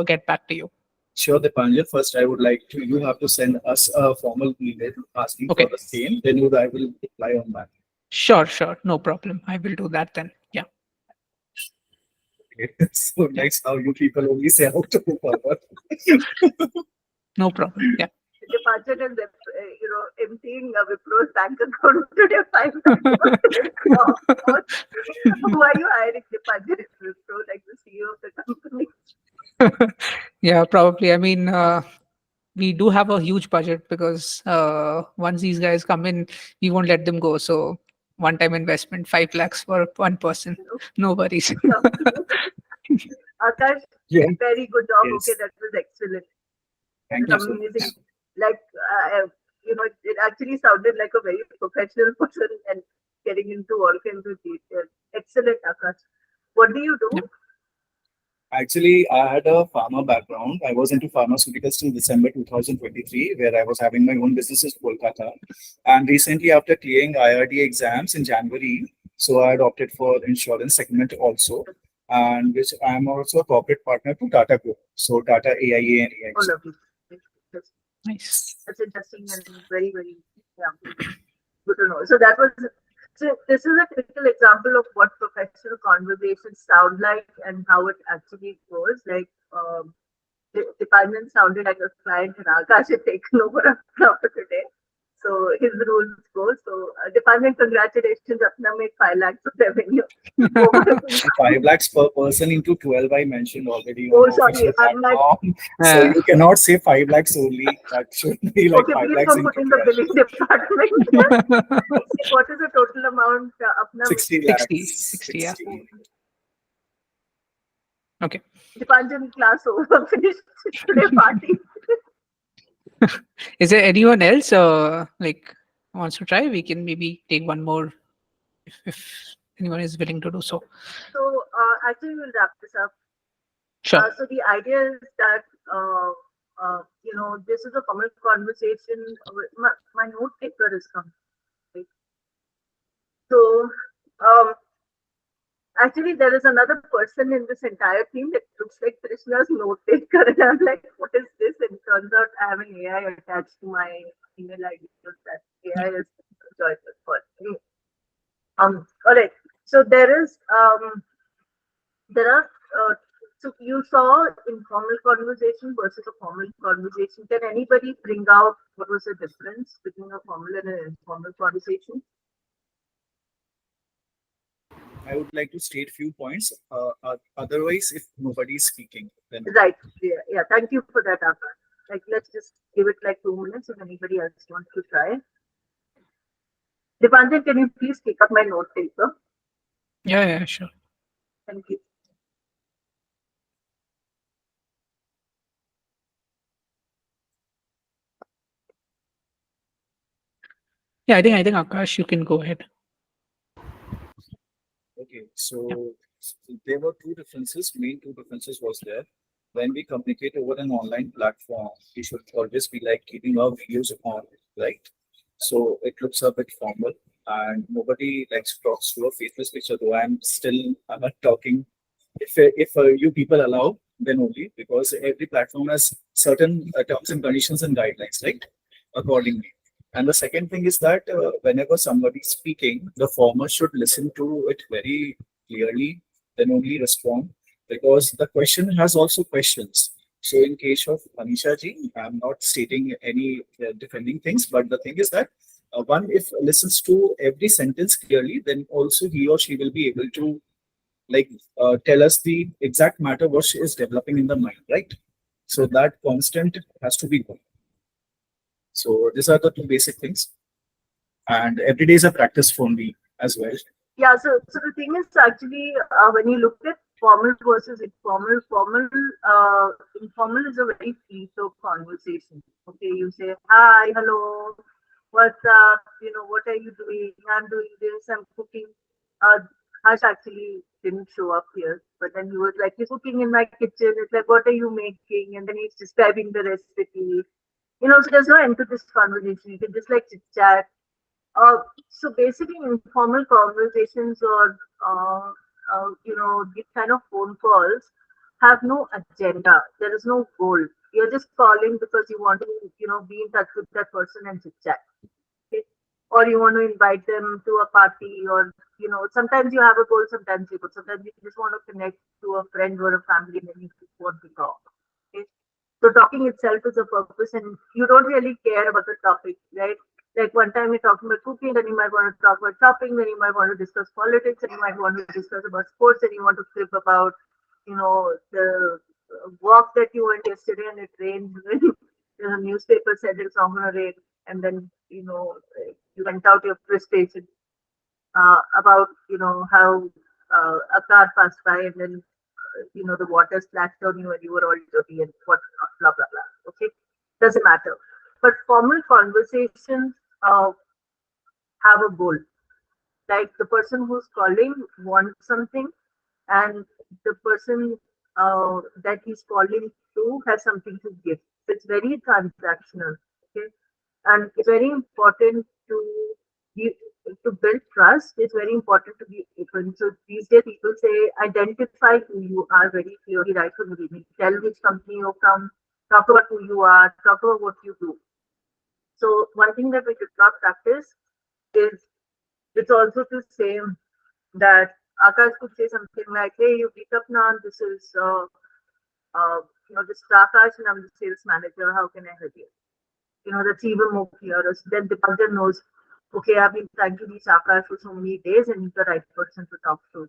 get back to you. Sure, Dipanjan. First, I would like to, you have to send us a formal email asking for Okay. the same. Then I will reply on that. Sure, sure. No problem. I will do that then. Yeah. Okay. So Yeah. next, how you people only say how to move forward. No problem. Yeah. Departure and emptying a Wipro's bank account today. 5 lakhs. Why are you hiring Departure and Wipro like the CEO of the company? Yeah, probably. I mean, we do have a huge budget because once these guys come in, we won't let them go. So one time investment, 5 lakhs for one person. No worries. Akash, Yeah. very good job. Okay, Yes. that was excellent. That Thank was you Yeah. so amazing. much. Like, it actually sounded like a very professional person and getting into all kinds of detail. Excellent, Akash. What do you do? Yeah. Actually, I had a pharma background. I was into pharmaceuticals till December 2023, where I was having my own business in Kolkata. And recently, after clearing IRD exams in January, so I had opted for insurance segment also, and which I am also a corporate partner to Tata Group. So Tata AIA and Oh, AIG. lovely. That's, Nice. that's interesting and very, very, yeah, good to know. So this is a typical example of what professional conversations sound like and how it actually goes. Like, the department sounded like a client and Akash had taken over after today. So his rules go. So department, congratulations, Apna made 5 lakhs of revenue. Over. 5 lakhs per person into 12 I mentioned already on Oh, the sorry, official I'm like, platform. So Uh, you cannot say 5 lakhs only. That should be like okay, 5 please lakhs don't put into in the 12. billing department. What is the total amount, Apna? 60 60. lakhs. 60. Yeah. 60. Okay. Dipanjan class over, finished today party. Is there anyone else like wants to try? We can maybe take one more if anyone is willing to do so. So actually, we'll wrap this up. Sure. So the idea is that this is a common conversation. My note taker is coming. Right? So um, actually, there is another person in this entire team that looks like Krishna's note taker, and I'm like, what is this? And it turns out I have an AI attached to my email ID. So that AI is joyful for me. All right. So there are So you saw informal conversation versus a formal conversation. Can anybody bring out what was the difference between a formal and an informal conversation? I would like to state few points. Otherwise, if nobody is speaking, then Right. Yeah. Yeah. Thank you for that, Akash. Like, let's just give it like 2 minutes if anybody else wants to try. Dipanjan, can you please pick up my note paper? Yeah, sure. Thank you. Yeah, I think Akash, you can go ahead. okay. So there were two differences. Main two differences was there. When we communicate over an online platform, we should always be like keeping our videos on, right? So it looks a bit formal, and nobody likes talks to a faceless picture. Though I'm still talking, if you people allow, then only, because every platform has certain terms and conditions and guidelines, right? Accordingly. And the second thing is that whenever somebody is speaking, the former should listen to it very clearly, then only respond, because the question has also questions. So in case of Anisha ji, I'm not stating any defending things, but the thing is that one, if listens to every sentence clearly, then also he or she will be able to like tell us the exact matter what she is developing in the mind, right? So that constant has to be good. So these are the two basic things, and every day is a practice for me as well. Yeah, so the thing is actually when you look at formal versus informal, informal is a very free flow conversation. Okay, you say hi, hello, what's up? You know, what are you doing? I'm doing this. I'm cooking. Uh, Harsh actually didn't show up here, but then he was like, "He's cooking in my kitchen." It's like, "What are you making?" And then he's describing the recipe. You know, so there's no end to this conversation. You can just like chit chat. So basically, informal conversations or these kind of phone calls have no agenda. There is no goal. You're just calling because you want to, be in touch with that person and chit chat. Okay? Or you want to invite them to a party, or sometimes you have a goal, sometimes you, but sometimes you just want to connect to a friend or a family, and then you just want to talk. Okay? So talking itself is a purpose, and you don't really care about the topic, right? Like one time you're talking about cooking, then you might want to talk about shopping, then you might want to discuss politics, and you might want to discuss about sports, and you want to flip about, the walk that you went yesterday and it rained. The newspaper said it's not going to rain, and then you went out your frustration about how a car passed by, and then the water splashed on you and you were all dirty and what blah blah blah. Okay, doesn't matter. But formal conversations have a goal. Like the person who's calling wants something, and the person that he's calling to has something to give. It's very transactional. Okay, and it's very important be to build trust. It's very important to be open. So these days people say identify who you are very clearly right from the beginning. Tell which company you're from, talk about who you are, talk about what you do. So one thing that we should not practice is, it's also to say that Akash could say something like, "Hey, you pick up now. This is this is Akash, and I'm the sales manager. How can I help you?" That's even more clear. Then the person knows, okay, I've been trying to reach Akash for so many days, and he's the right person to talk to.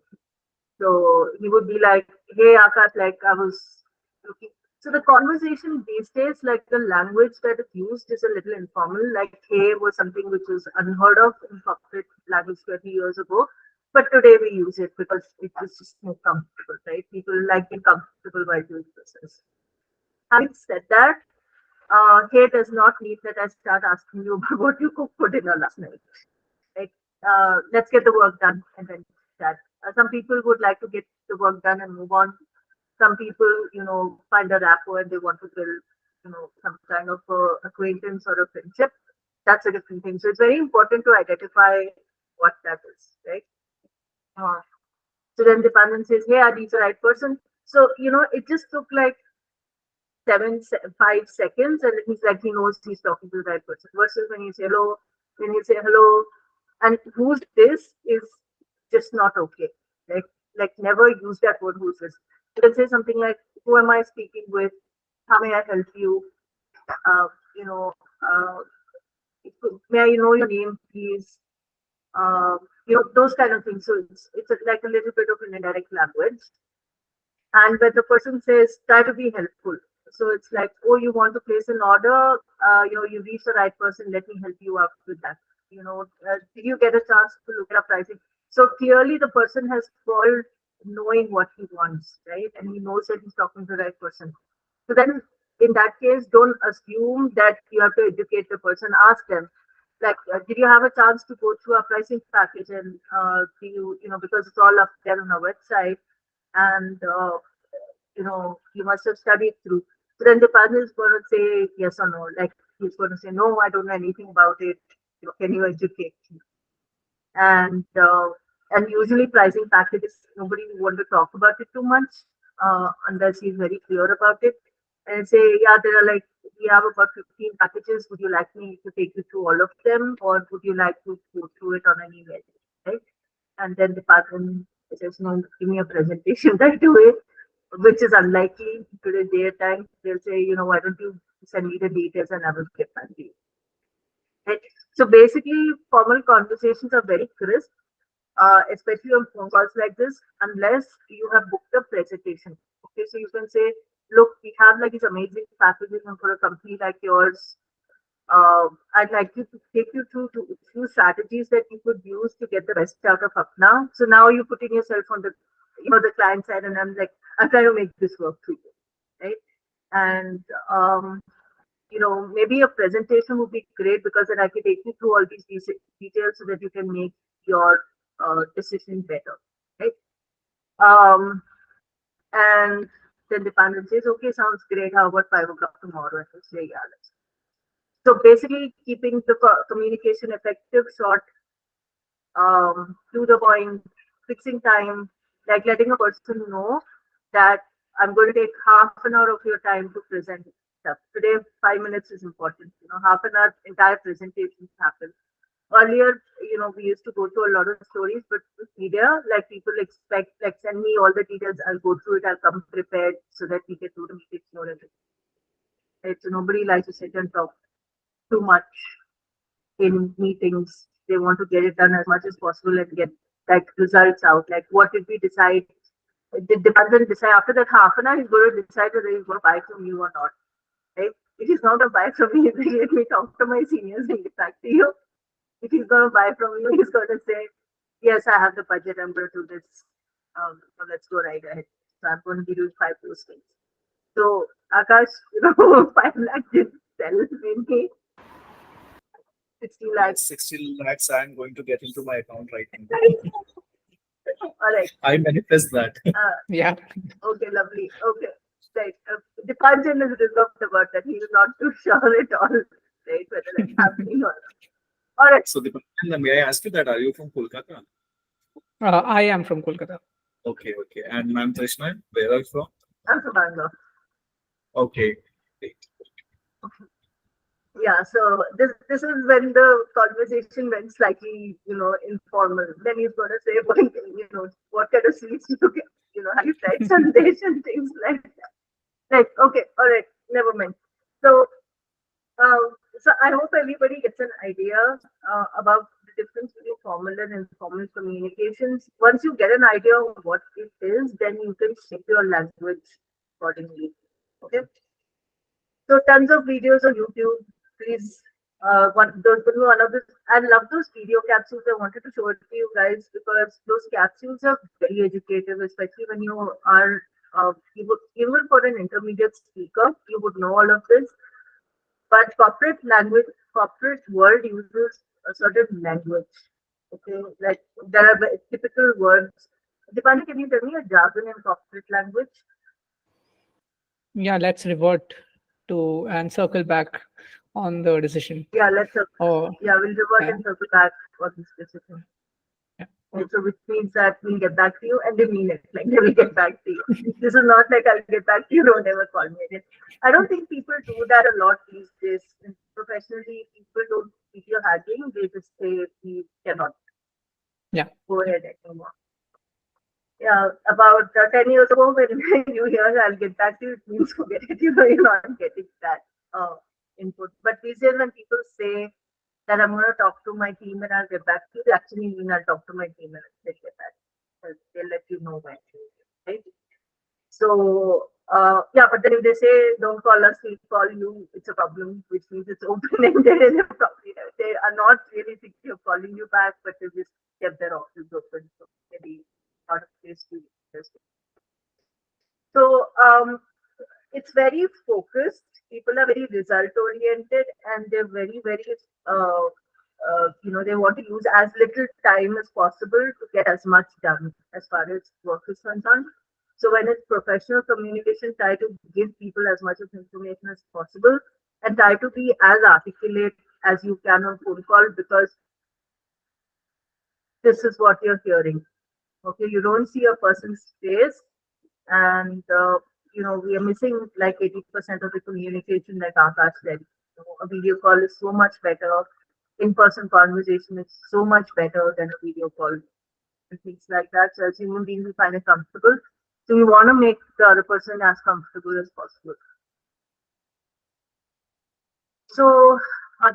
So he would be like, "Hey, Akash, like I was looking." So the conversation these days, like the language that is used is a little informal. Like "hey" was something which was unheard of in corporate language 20 years ago. But today we use it because it is just more comfortable, right? People like being comfortable while doing business. Having said that, here does not mean that I start asking you about what you cooked for dinner last night. Like, let's get the work done and then chat. Some people would like to get the work done and move on. Some people, find a rapport and they want to build, some kind of acquaintance or a friendship. That's a different thing. So it's very important to identify what that is, right? Uh, so then the panel says, "Hey, are these the right person?" So it just took like 5 seconds, and he's like, he knows he's talking to the right person. Versus when you say hello, and who's this is just not okay. Like never use that word, who's this. You can say something like, "Who am I speaking with? How may I help you? Uh, you know, uh, may I know your name, please?" Those kind of things. So it's like a little bit of an indirect language. And when the person says, "Try to be helpful," so it's like, "Oh, you want to place an order? You reach the right person. Let me help you out with that. Did you get a chance to look at our pricing?" So clearly, the person has called knowing what he wants, right? And he knows that he's talking to the right person. So then, in that case, don't assume that you have to educate the person. Ask them, like, did you have a chance to go through our pricing package? And do because it's all up there on our website, and you must have studied through. So then the partner is going to say yes or no. Like he's going to say, "No, I don't know anything about it. Can you educate me?" And usually pricing packages, nobody will want to talk about it too much unless he's very clear about it. And say, "Yeah, there are like we have about 15 packages. Would you like me to take you through all of them, or would you like to go through it on an email?" Right? And then the partner says, "No, give me a presentation right away," which is unlikely today's daytime. They'll say, "Why don't you send me the details and I will get back to you." Right? So basically, formal conversations are very crisp, especially on phone calls like this, unless you have booked a presentation. Okay, so you can say, "Look, we have like these amazing packages, and for a company like yours, I'd like you to take you through to a few strategies that you could use to get the best out of Apna." So now you're putting yourself on the client side, and I'm trying to make this work for you, right? And maybe a presentation would be great because then I can take you through all these details so that you can make your decision better, right? Um, and then the panel says, "Okay, sounds great. How about 5 o'clock tomorrow?" And I say, "Yeah, let's." So basically, keeping the communication effective, short, to the point, fixing time, like letting a person know that I'm going to take half an hour of your time to present stuff. Today, 5 minutes is important. Half an hour, entire presentations happen. Earlier, we used to go through a lot of stories, but with media, like people expect, like send me all the details, I'll go through it, I'll come prepared so that we can do the meeting, everything. Right? So nobody likes to sit and talk too much in meetings. They want to get it done as much as possible and get like results out. Like what did we decide? The person decide after that half an hour he's going to decide whether he's going to buy from you or not. Right? If he's not going to buy from me, let me talk to my seniors and get back to you. If he's going to buy from you, he's going to say, "Yes, I have the budget. I'm going to do this. So let's go right ahead." So I'm going to be doing 5 postings. So Akash, 5 lakh did sell maybe 60 lakhs. Yes, 60 lakhs I'm going to get into my account right now. All right. I manifest that. Yeah. Okay, lovely. Okay. Right. Dipanjan is reserved about that. He is not too sure at all, right, whether it's happening or not. All right. So, may I ask you that? Are you from Kolkata? I am from Kolkata. Okay, okay. And Ma'am Trishna, where are you from? I'm from Bangalore. Okay. Great. Yeah, so this is when the conversation went slightly, informal. Then he's going to say, what kind of sweets you get, have you tried Sandesh and things like that. Like, okay, all right, never mind. So, so I hope everybody gets an idea about the difference between formal and informal communications. Once you get an idea of what it is, then you can shape your language accordingly. Okay. So tons of videos on YouTube. Please, one of this. I love those video capsules. I wanted to show it to you guys because those capsules are very educative, especially when you are even for an intermediate speaker, you would know all of this. But corporate world uses a certain language. Okay, like there are typical words. Dipani, can you tell me a jargon in corporate language? Yeah, let's revert to and circle back on the decision. Yeah, Oh, we'll revert yeah. and circle back for this decision. Yeah. Also, which means that we'll get back to you and they mean it. Like they will get back to you. This is not like I'll get back to you, don't ever call me again. I don't think people do that a lot these days. Professionally, people don't video hacking, they just say we cannot Yeah. go ahead anymore. Yeah, about 10 years ago, when you hear I'll get back to you, it means forget it. You're not getting that input. But these days, when people say that I'm going to talk to my team and I'll get back to you, they actually mean I'll talk to my team and they'll get back. They'll let you know when, right? So, yeah, but then if they say don't call us, we'll call you, it's a problem, which means it's open ended and probably they are not really thinking of calling you back, but they just kept their options open. So maybe out of place to just. So it's very focused. People are very result oriented and they're very, uh, they want to use as little time as possible to get as much done as far as work is concerned. So when it's professional communication, try to give people as much of information as possible and try to be as articulate as you can on phone call because this is what you're hearing. Okay, you don't see a person's face, and we are missing like 80% of the communication, like Akash said. A video call is so much better. In-person conversation is so much better than a video call and things like that. So as human beings, we find it comfortable. So we want to make the other person as comfortable as possible. So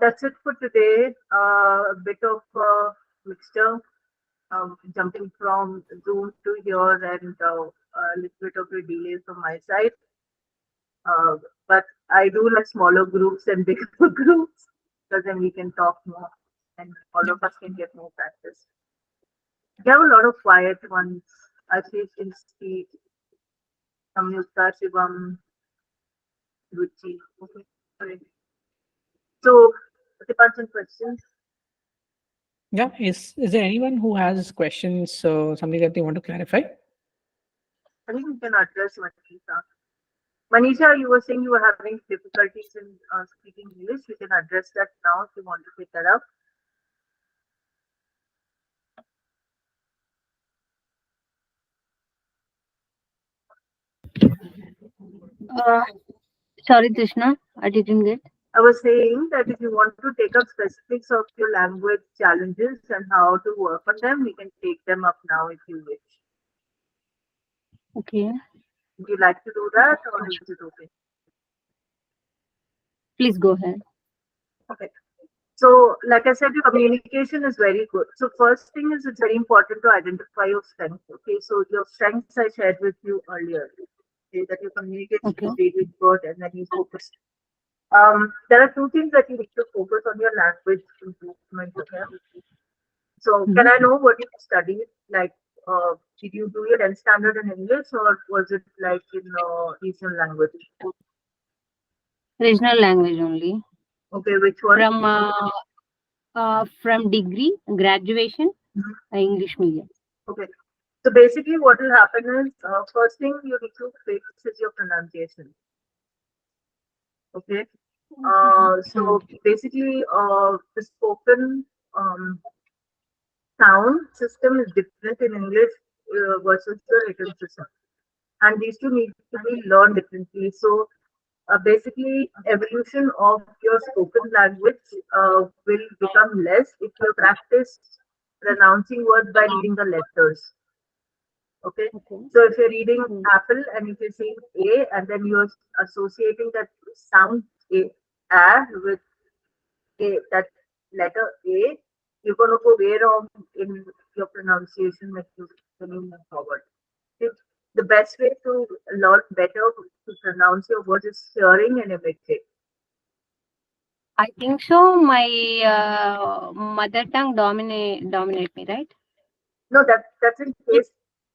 that's it for today. A bit of mixture, jumping from Zoom to here and a little bit of a delay from my side. But I do like smaller groups and bigger groups because then we can talk more and all Yeah. of us can get more practice. We have a lot of quiet ones. Ashish can speak, Samyukta, Shivam, Ruchi. Okay. Sorry. So, Dipanshan, questions? Yeah. Is there anyone who has questions, something that they want to clarify? I think we can address Manisha. Manisha, you were saying you were having difficulties in speaking English. We can address that now if you want to pick that up. Uh, Sorry, Krishna, I didn't get. I was saying that if you want to take up specifics of your language challenges and how to work on them, we can take them up now if you wish. Okay, Would you like to do that or is it okay? please go ahead. Okay. So, like I said, your communication is very good. So, first thing is it's very important to identify your strengths. Okay. So, your strengths I shared with you earlier. Okay, that your communication Okay. is really good and then you focus. There are two things that you need to focus on your language improvement. Okay. So, can Mhm. I know what you studied? Like, did you do your 10th standard in English or was it like in regional language? Regional language only. Okay, which one? From degree, graduation, Mhm. English medium. Okay. So basically, what will happen is first thing you need to fix is your pronunciation. Okay. Hmm. So basically, the spoken sound system is different in English versus the written system, and these two need to be learned differently. So basically, evolution of your spoken language will become less if you practice pronouncing words by reading the letters. Okay. Okay. So if you're reading Hmm. apple and if you're saying A and then you're associating that sound A with that letter A, you're going to go way wrong in your pronunciation when you move forward. Okay. The best way to learn better to pronounce your words is hearing and imitate. I think so. My mother tongue dominate me, right? No, that's in case.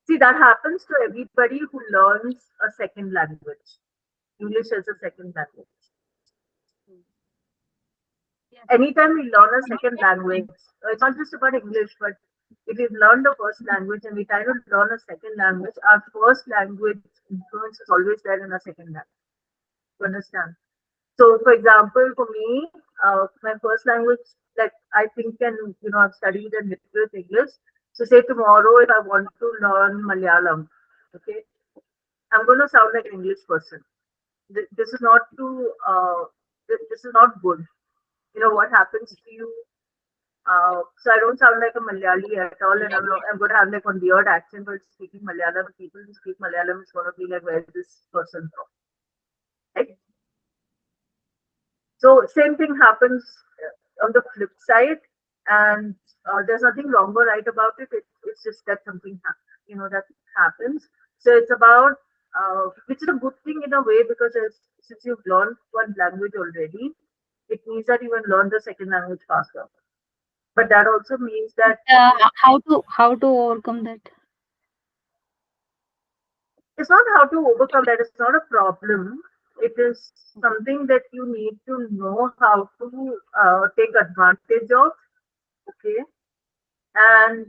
See, that happens to everybody who learns a second language. English as a second language. Yes. Anytime we learn a second language, it's not just about English, but if we've learned a first language and we try to learn a second language, our first language influence is always there in our second language. You understand? So, for example, for me, my first language, like I think, and I've studied and lived with English. So, say tomorrow, if I want to learn Malayalam, okay, I'm going to sound like an English person. This is not to, this is not good. What happens to you So I don't sound like a Malayali at all, and I'm going to have like a weird accent for speaking Malayalam. People who speak Malayalam is going to be like, where is this person from? Right? So same thing happens on the flip side, and there's nothing wrong or right about it. It's just that something that happens. So it's about which is a good thing in a way, because since you've learned one language already, it means that you can learn the second language faster. But that also means that How to overcome that? it's not how to overcome that. It's not a problem. It is something that you need to know how to take advantage of. Okay, and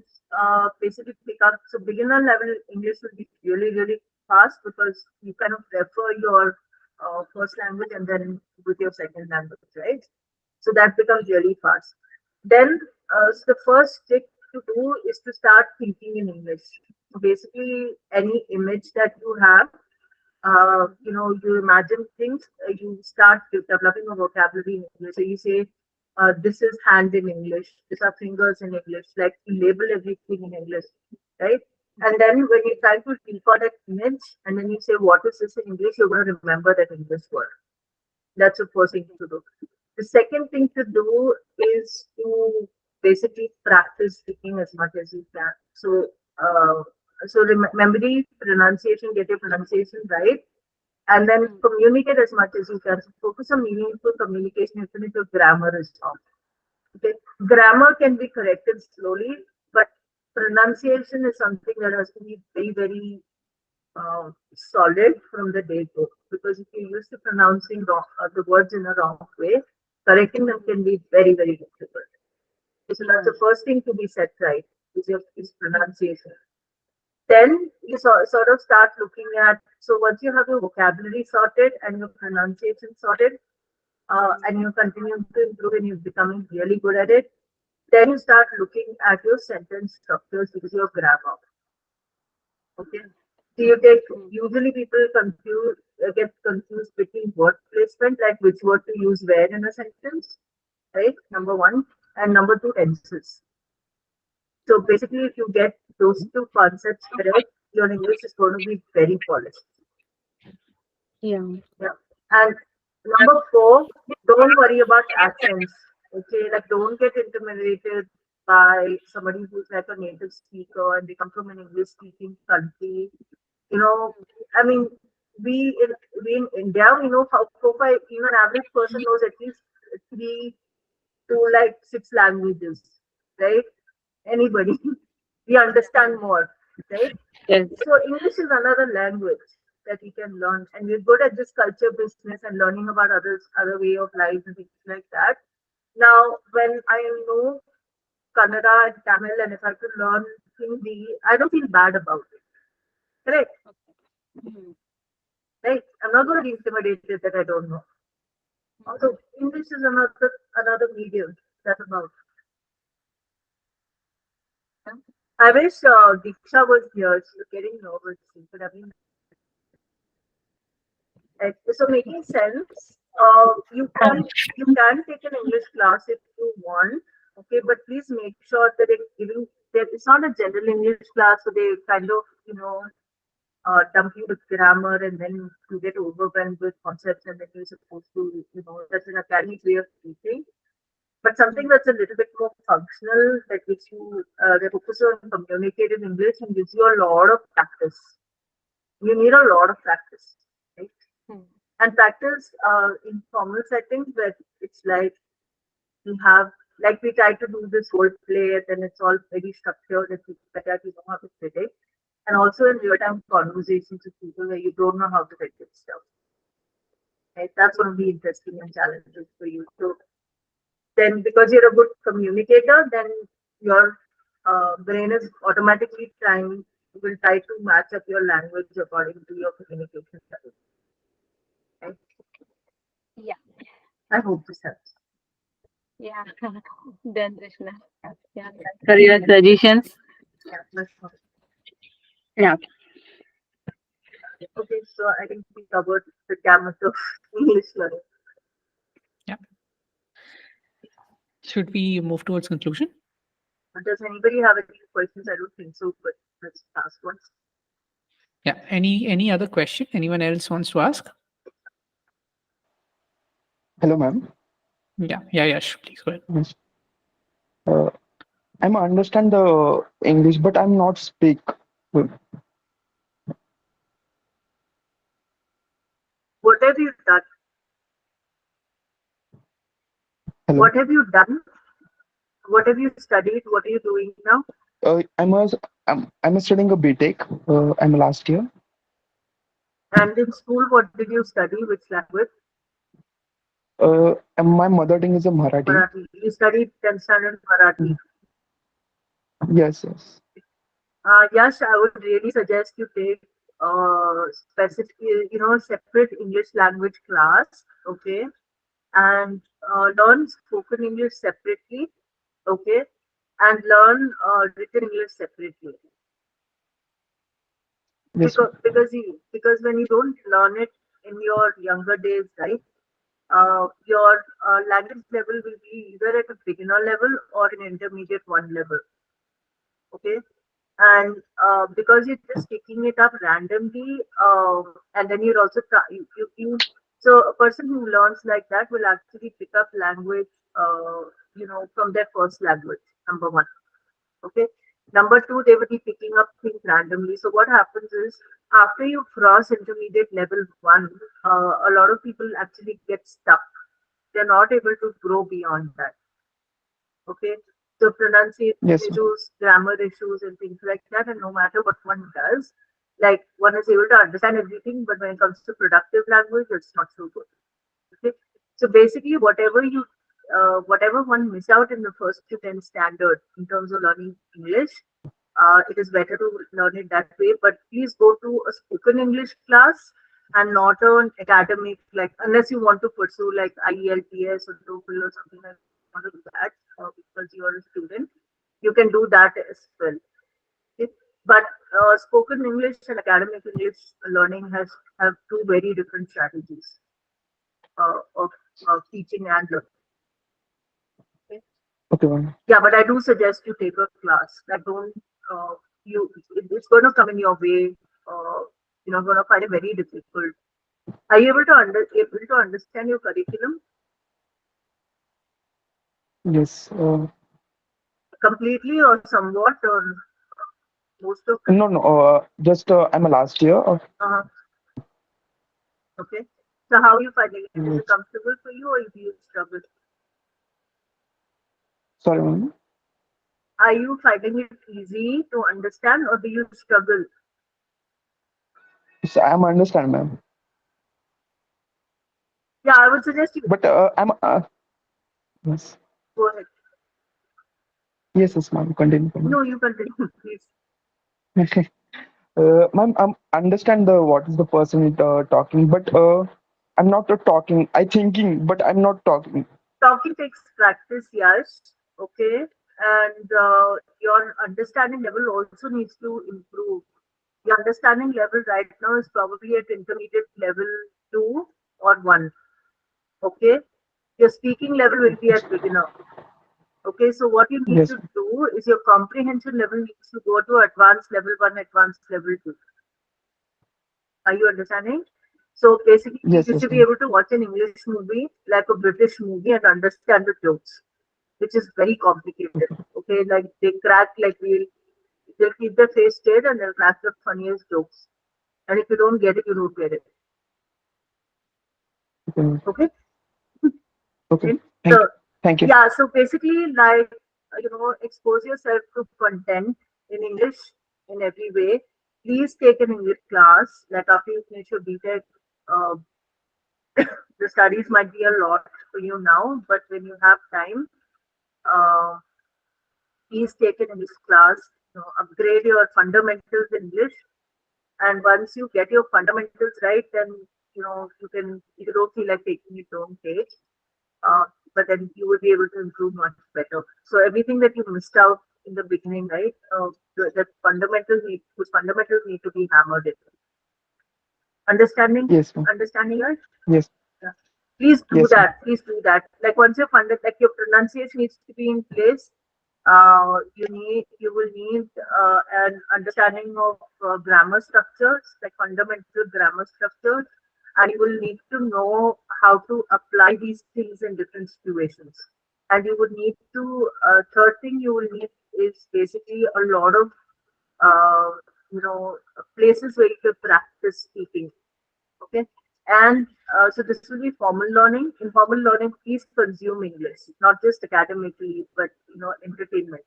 basically pick up. So beginner level English will be really, really fast, because you kind of refer your first language and then with your second language, right? So that becomes really fast. Then so the first trick to do is to start thinking in English. So basically, any image that you have, you imagine things, you start developing a vocabulary in English. So you say, this is hand in English, these are fingers in English, like you label everything in English, right? And then when you try to decode that image and then you say, what is this in English, you're going to remember that English word. That's the first thing to do. The second thing to do is to basically practice speaking as much as you can. So memory, pronunciation, get your pronunciation right, and then communicate as much as you can. So focus on meaningful communication, even if your grammar is wrong. Okay, grammar can be corrected slowly, but pronunciation is something that has to be very, very solid from the day go. Because if you're used to pronouncing the words in a wrong way, correcting them can be very, very difficult. So that's the first thing to be set right, is pronunciation. Then you sort of start looking at, so once you have your vocabulary sorted and your pronunciation sorted, and you continue to improve and you're becoming really good at it, then you start looking at your sentence structures, because your grammar. Okay. So you take, usually people get confused between word placement, like which word to use where in a sentence, right? Number one. And number two, tenses. So basically, if you get those two concepts correct, your English is going to be very polished. Yeah. Yeah. And number four, don't worry about accents. Okay, like don't get intimidated by somebody who's like a native speaker and they come from an English speaking country. You know, I mean, we in India, we know how five, an average person knows at least 3 to 6 languages, right? Anybody. We understand more, right? Yes. So English is another language that we can learn, and we're good at this culture business and learning about other way of life and things like that. Now, when I know Kannada and Tamil, and if I could learn Hindi, I don't feel bad about it. Correct? Right? I'm not going to be intimidated that I don't know. Also, English is another medium that's about. I wish Diksha was here. She's getting nervous. She could have been. So making sense. You can take an English class if you want. Okay, but please make sure that it's not a general English class, so they kind of dump you with grammar, and then you get overwhelmed with concepts, and then you're supposed to, that's an academic way of teaching. But something that's a little bit more functional, that gives you the focus on communicative English and gives you a lot of practice. You need a lot of practice, right? And practice in formal settings where it's like you have, like we try to do this word play, and then it's all very structured and things like that, you know how to predict. And also in real-time conversations with people where you don't know how to predict stuff. Right? That's going to be interesting and challenging for you. So then, because you're a good communicator, then your brain is automatically will try to match up your language according to your communication style. Right? Yeah. I hope this helps. Yeah. Done, Krishna. Yeah. For your suggestions. Yeah, that's all. Yeah. Okay, so I think we covered the gamut of English learning. Yeah. Should we move towards conclusion? Does anybody have any questions? I don't think so, but let's ask once. Yeah. Any other question? Anyone else wants to ask? Hello, ma'am. Yeah. Yeah. Yeah. Please go ahead. Yes. Uh, I'm understand the English, but I'm not speak. Well, What have you done? hello. What have you done? What have you studied? What are you doing now? I'm studying a BTech. I'm last year. And in school, what did you study? Which language? And my mother tongue is a Marathi. Marathi. You studied 10th standard Marathi. Yes, yes. Yash, I would really suggest you take specific, separate English language class, okay, and learn spoken English separately, okay, and learn written English separately. Yes, ma'am. Because when you don't learn it in your younger days, right, your language level will be either at a beginner level or an intermediate one level, okay, and because you're just picking it up randomly, and then you're also so a person who learns like that will actually pick up language, from their first language, number one. Okay. Number two, they will be picking up things randomly. So what happens is after you cross intermediate level one, a lot of people actually get stuck. They're not able to grow beyond that. Okay. So pronunciation Yes, ma'am. issues, grammar issues, and things like that. And no matter what one does, like one is able to understand everything, but when it comes to productive language, it's not so good. Okay. So basically, whatever one miss out in the first to 10 standard in terms of learning English, it is better to learn it that way. But please go to a spoken English class and not an academic, like unless you want to pursue like IELTS or TOEFL or something like want to do that because you are a student, you can do that as well. Okay? But spoken English and academic English learning have two very different strategies of teaching and learning. Okay? Okay, ma'am. Yeah, but I do suggest you take a class. Like don't you it's going to come in your way. You're not going to find it very difficult. Are you able to understand your curriculum Yes. completely or somewhat or most of it? No, no. Just I'm a last year. Uh, okay. So how are you finding it? Is Yes. it comfortable for you or do you struggle? Sorry, ma'am. Are you finding it easy to understand or do you struggle? So I'm understand, ma'am. Yeah, I would suggest you But I'm yes, go ahead. yes, ma'am. Continue, No, you continue, please. continue. Ma'am, understand the what is the person talking, but I'm not talking. I thinking, but I'm not talking. Talking takes practice, yes. Okay. And your understanding level also needs to improve. Your understanding level right now is probably at intermediate level two or one. Okay. Your speaking level will be at beginner. Okay. So what you need Yes, to do is your comprehension level needs to go to advanced level one, advanced level two. Are you understanding? So basically, yes, you should yes, be ma'am. able to watch an English movie like a British movie and understand the jokes, which is very complicated. Okay, like they crack like they'll keep their face straight and they'll crack the funniest jokes. And if you don't get it, you don't get it. Okay, ma'am. Okay. Okay. And Thank you. so Thank you. yeah, so basically like expose yourself to content in English in every way. Please take an English class. Like after you finish your BTech, uh, the studies might be a lot for you now, but when you have time, uh, please take an English class. Upgrade your fundamentals in English, and once you get your fundamentals right, then if you don't feel like taking it, don't take. Uh, but then you will be able to improve much better. So everything that you missed out in the beginning, right? Those fundamentals need to be hammered in. Understanding, Yes, ma'am. understanding, right? Yes. Yeah. Please do Yes, ma'am. that. Please do that. Like once you're funded, like your pronunciation needs to be in place. You will need an understanding of grammar structures, like fundamental grammar structures, and you will need to know how to apply these things in different situations. And you would need to third thing you will need is basically a lot of uh, places where you can practice speaking. Okay. And so this will be formal learning. Informal learning, please consume English, not just academically, but entertainment.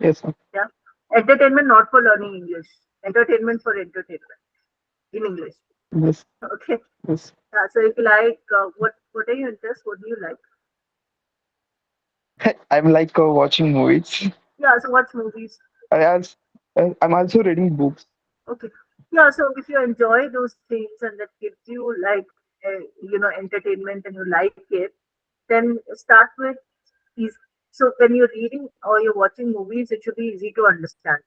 Yes, ma'am. Yeah. Entertainment not for learning English. Entertainment for entertainment in English. Yes, Okay. yes. So if you like, what are your interests? What do you like? I'm like watching movies. Yeah. So what's movies? I als- I'm also reading books. Okay. Yeah. So if you enjoy those things and that gives you like entertainment and you like it, then start with these. So when you're reading or you're watching movies, it should be easy to understand.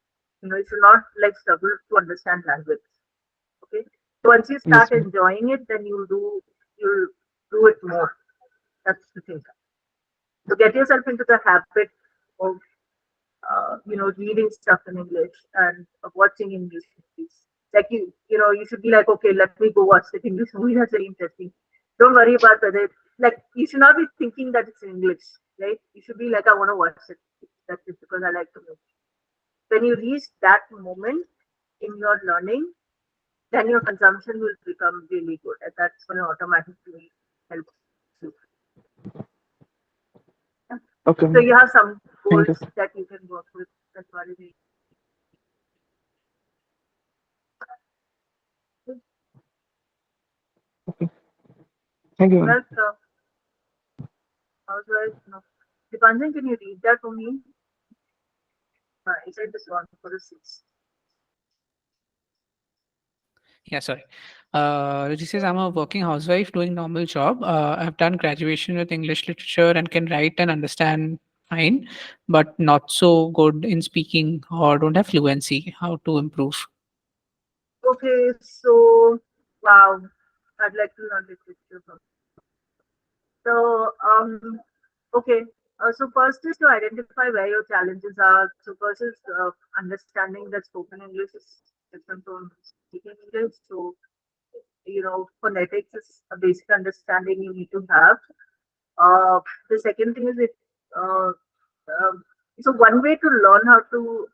You should not like struggle to understand language. Okay. So once you start Yes, ma'am. enjoying it, then you'll do it more. That's the thing. So get yourself into the habit of reading stuff in English and watching English movies. Like you should be like, okay, let me go watch the English movie. That's very interesting. Don't worry about whether like you should not be thinking that it's English, right? You should be like, I want to watch it. That's just because I like the movie. When you reach that moment in your learning, then your consumption will become really good, and that's going to automatically help you. Yeah. Okay, So ma'am. you have some Thank goals you. that you can work with. That's what it is. Okay. Thank you, ma'am. Well, housewife, no. Dipanjan, can you read that for me? I said this one for the six. Yeah, sorry. Ruchi says, I'm a working housewife doing normal job. I've done graduation with English literature and can write and understand fine, but not so good in speaking or don't have fluency. How to improve? Okay, so wow, I'd like to learn literature from. So okay. So first is to identify where your challenges are. So first is understanding that spoken English is different from speaking English. So phonetics is a basic understanding you need to have. The second thing is uh, um, so one way to learn how to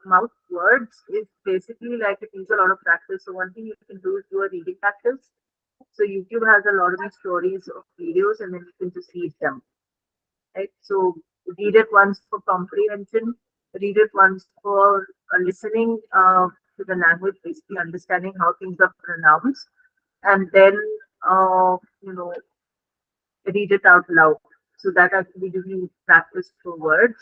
mouth words is basically like it needs a lot of practice. So one thing you can do is do a reading practice. So YouTube has a lot of these stories of videos, and then you can just read them. Right. So read it once for comprehension. Read it once for listening to the language, basically understanding how things are pronounced, and then uh, you know read it out loud. So that actually gives you practice for words,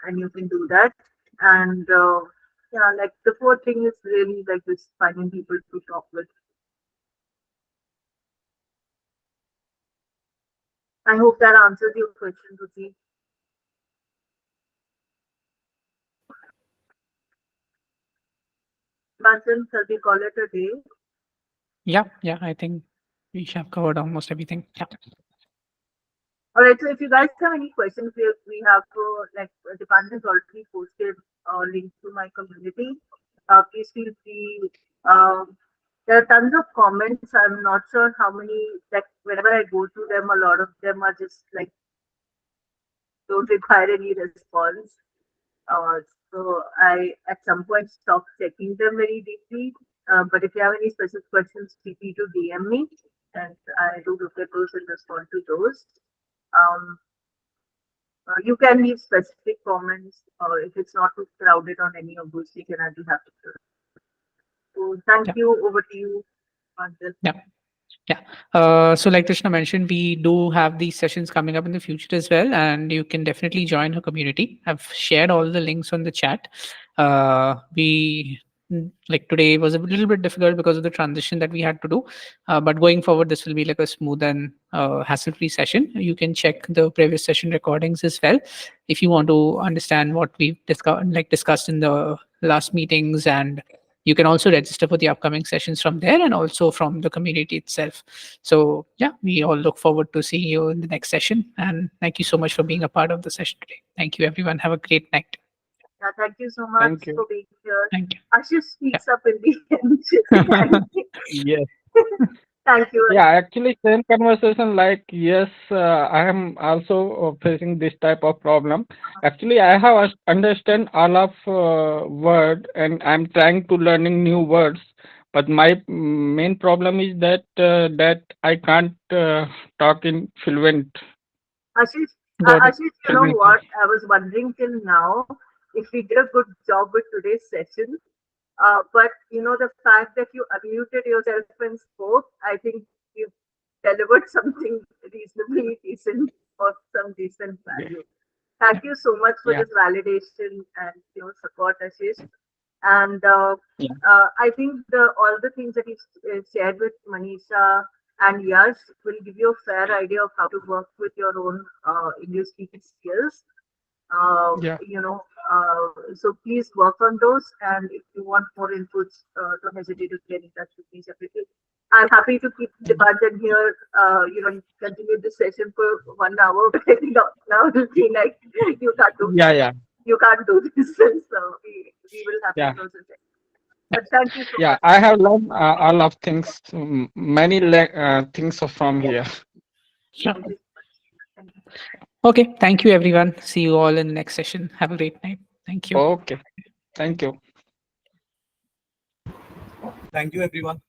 and you can do that. And yeah, like the fourth thing is really like just finding people to talk with. I hope that answers your question, Ruchi. Bansan, shall we call it a day? Yeah, yeah, I think we have covered almost everything. Yeah. All right. So if you guys have any questions, we have like Dipanjan's already posted a link to my community. Please feel free. There are tons of comments. I'm not sure how many. Like whenever I go to them, a lot of them are just like don't require any response. Uh, so I at some point stopped checking them very deeply. But if you have any specific questions, feel free to DM me, and I do look at those and respond to those. Um, you can leave specific comments, or if it's not too crowded on any of those, you can I'll be happy to. So thank Yeah. you. Over to you, Anjal. Yeah. Yeah. So like Krishna mentioned, we do have these sessions coming up in the future as well, and you can definitely join her community. I've shared all the links on the chat. Like today was a little bit difficult because of the transition that we had to do, but going forward, this will be like a smooth and hassle-free session. You can check the previous session recordings as well if you want to understand what we've discussed in the last meetings and You can also register for the upcoming sessions from there and also from the community itself. So yeah, we all look forward to seeing you in the next session. And thank you so much for being a part of the session today. Thank you, everyone. Have a great night. Yeah, thank you so much Thank you. for being here. Thank you. Ashish speaks up in the end. Thank you. Yes. Thank you. Yeah, actually, same conversation. Like, yes, I am also facing this type of problem. Actually, I have understand all of word, and I'm trying to learning new words. But my main problem is that I can't talk in fluent. Ashish, Got it. Ashish, you know what? I was wondering till now if we did a good job with today's session. But you know, the fact that you unmuted yourself and spoke, I think you delivered something reasonably decent or some decent Yeah. value. Thank you so much for Yeah. this validation and support, Ashish. And Yeah. I think all the things that you shared with Manisha and Yash will give you a fair idea of how to work with your own English speaking skills. Yeah. So please work on those. And if you want more inputs, don't hesitate to get in touch with me separately. I'm happy to keep Dipanjan here, continue this session for 1 hour, but I think now it'll be like Yeah. Yeah. you can't do this. So we will have to Yeah. close the session. But thank you so Yeah. much. I have learned all of things, many things from here. Sure. Thank you. Thank you. Okay. Thank you, everyone. See you all in the next session. Have a great night. Thank you. Okay. Thank you. Thank you, everyone.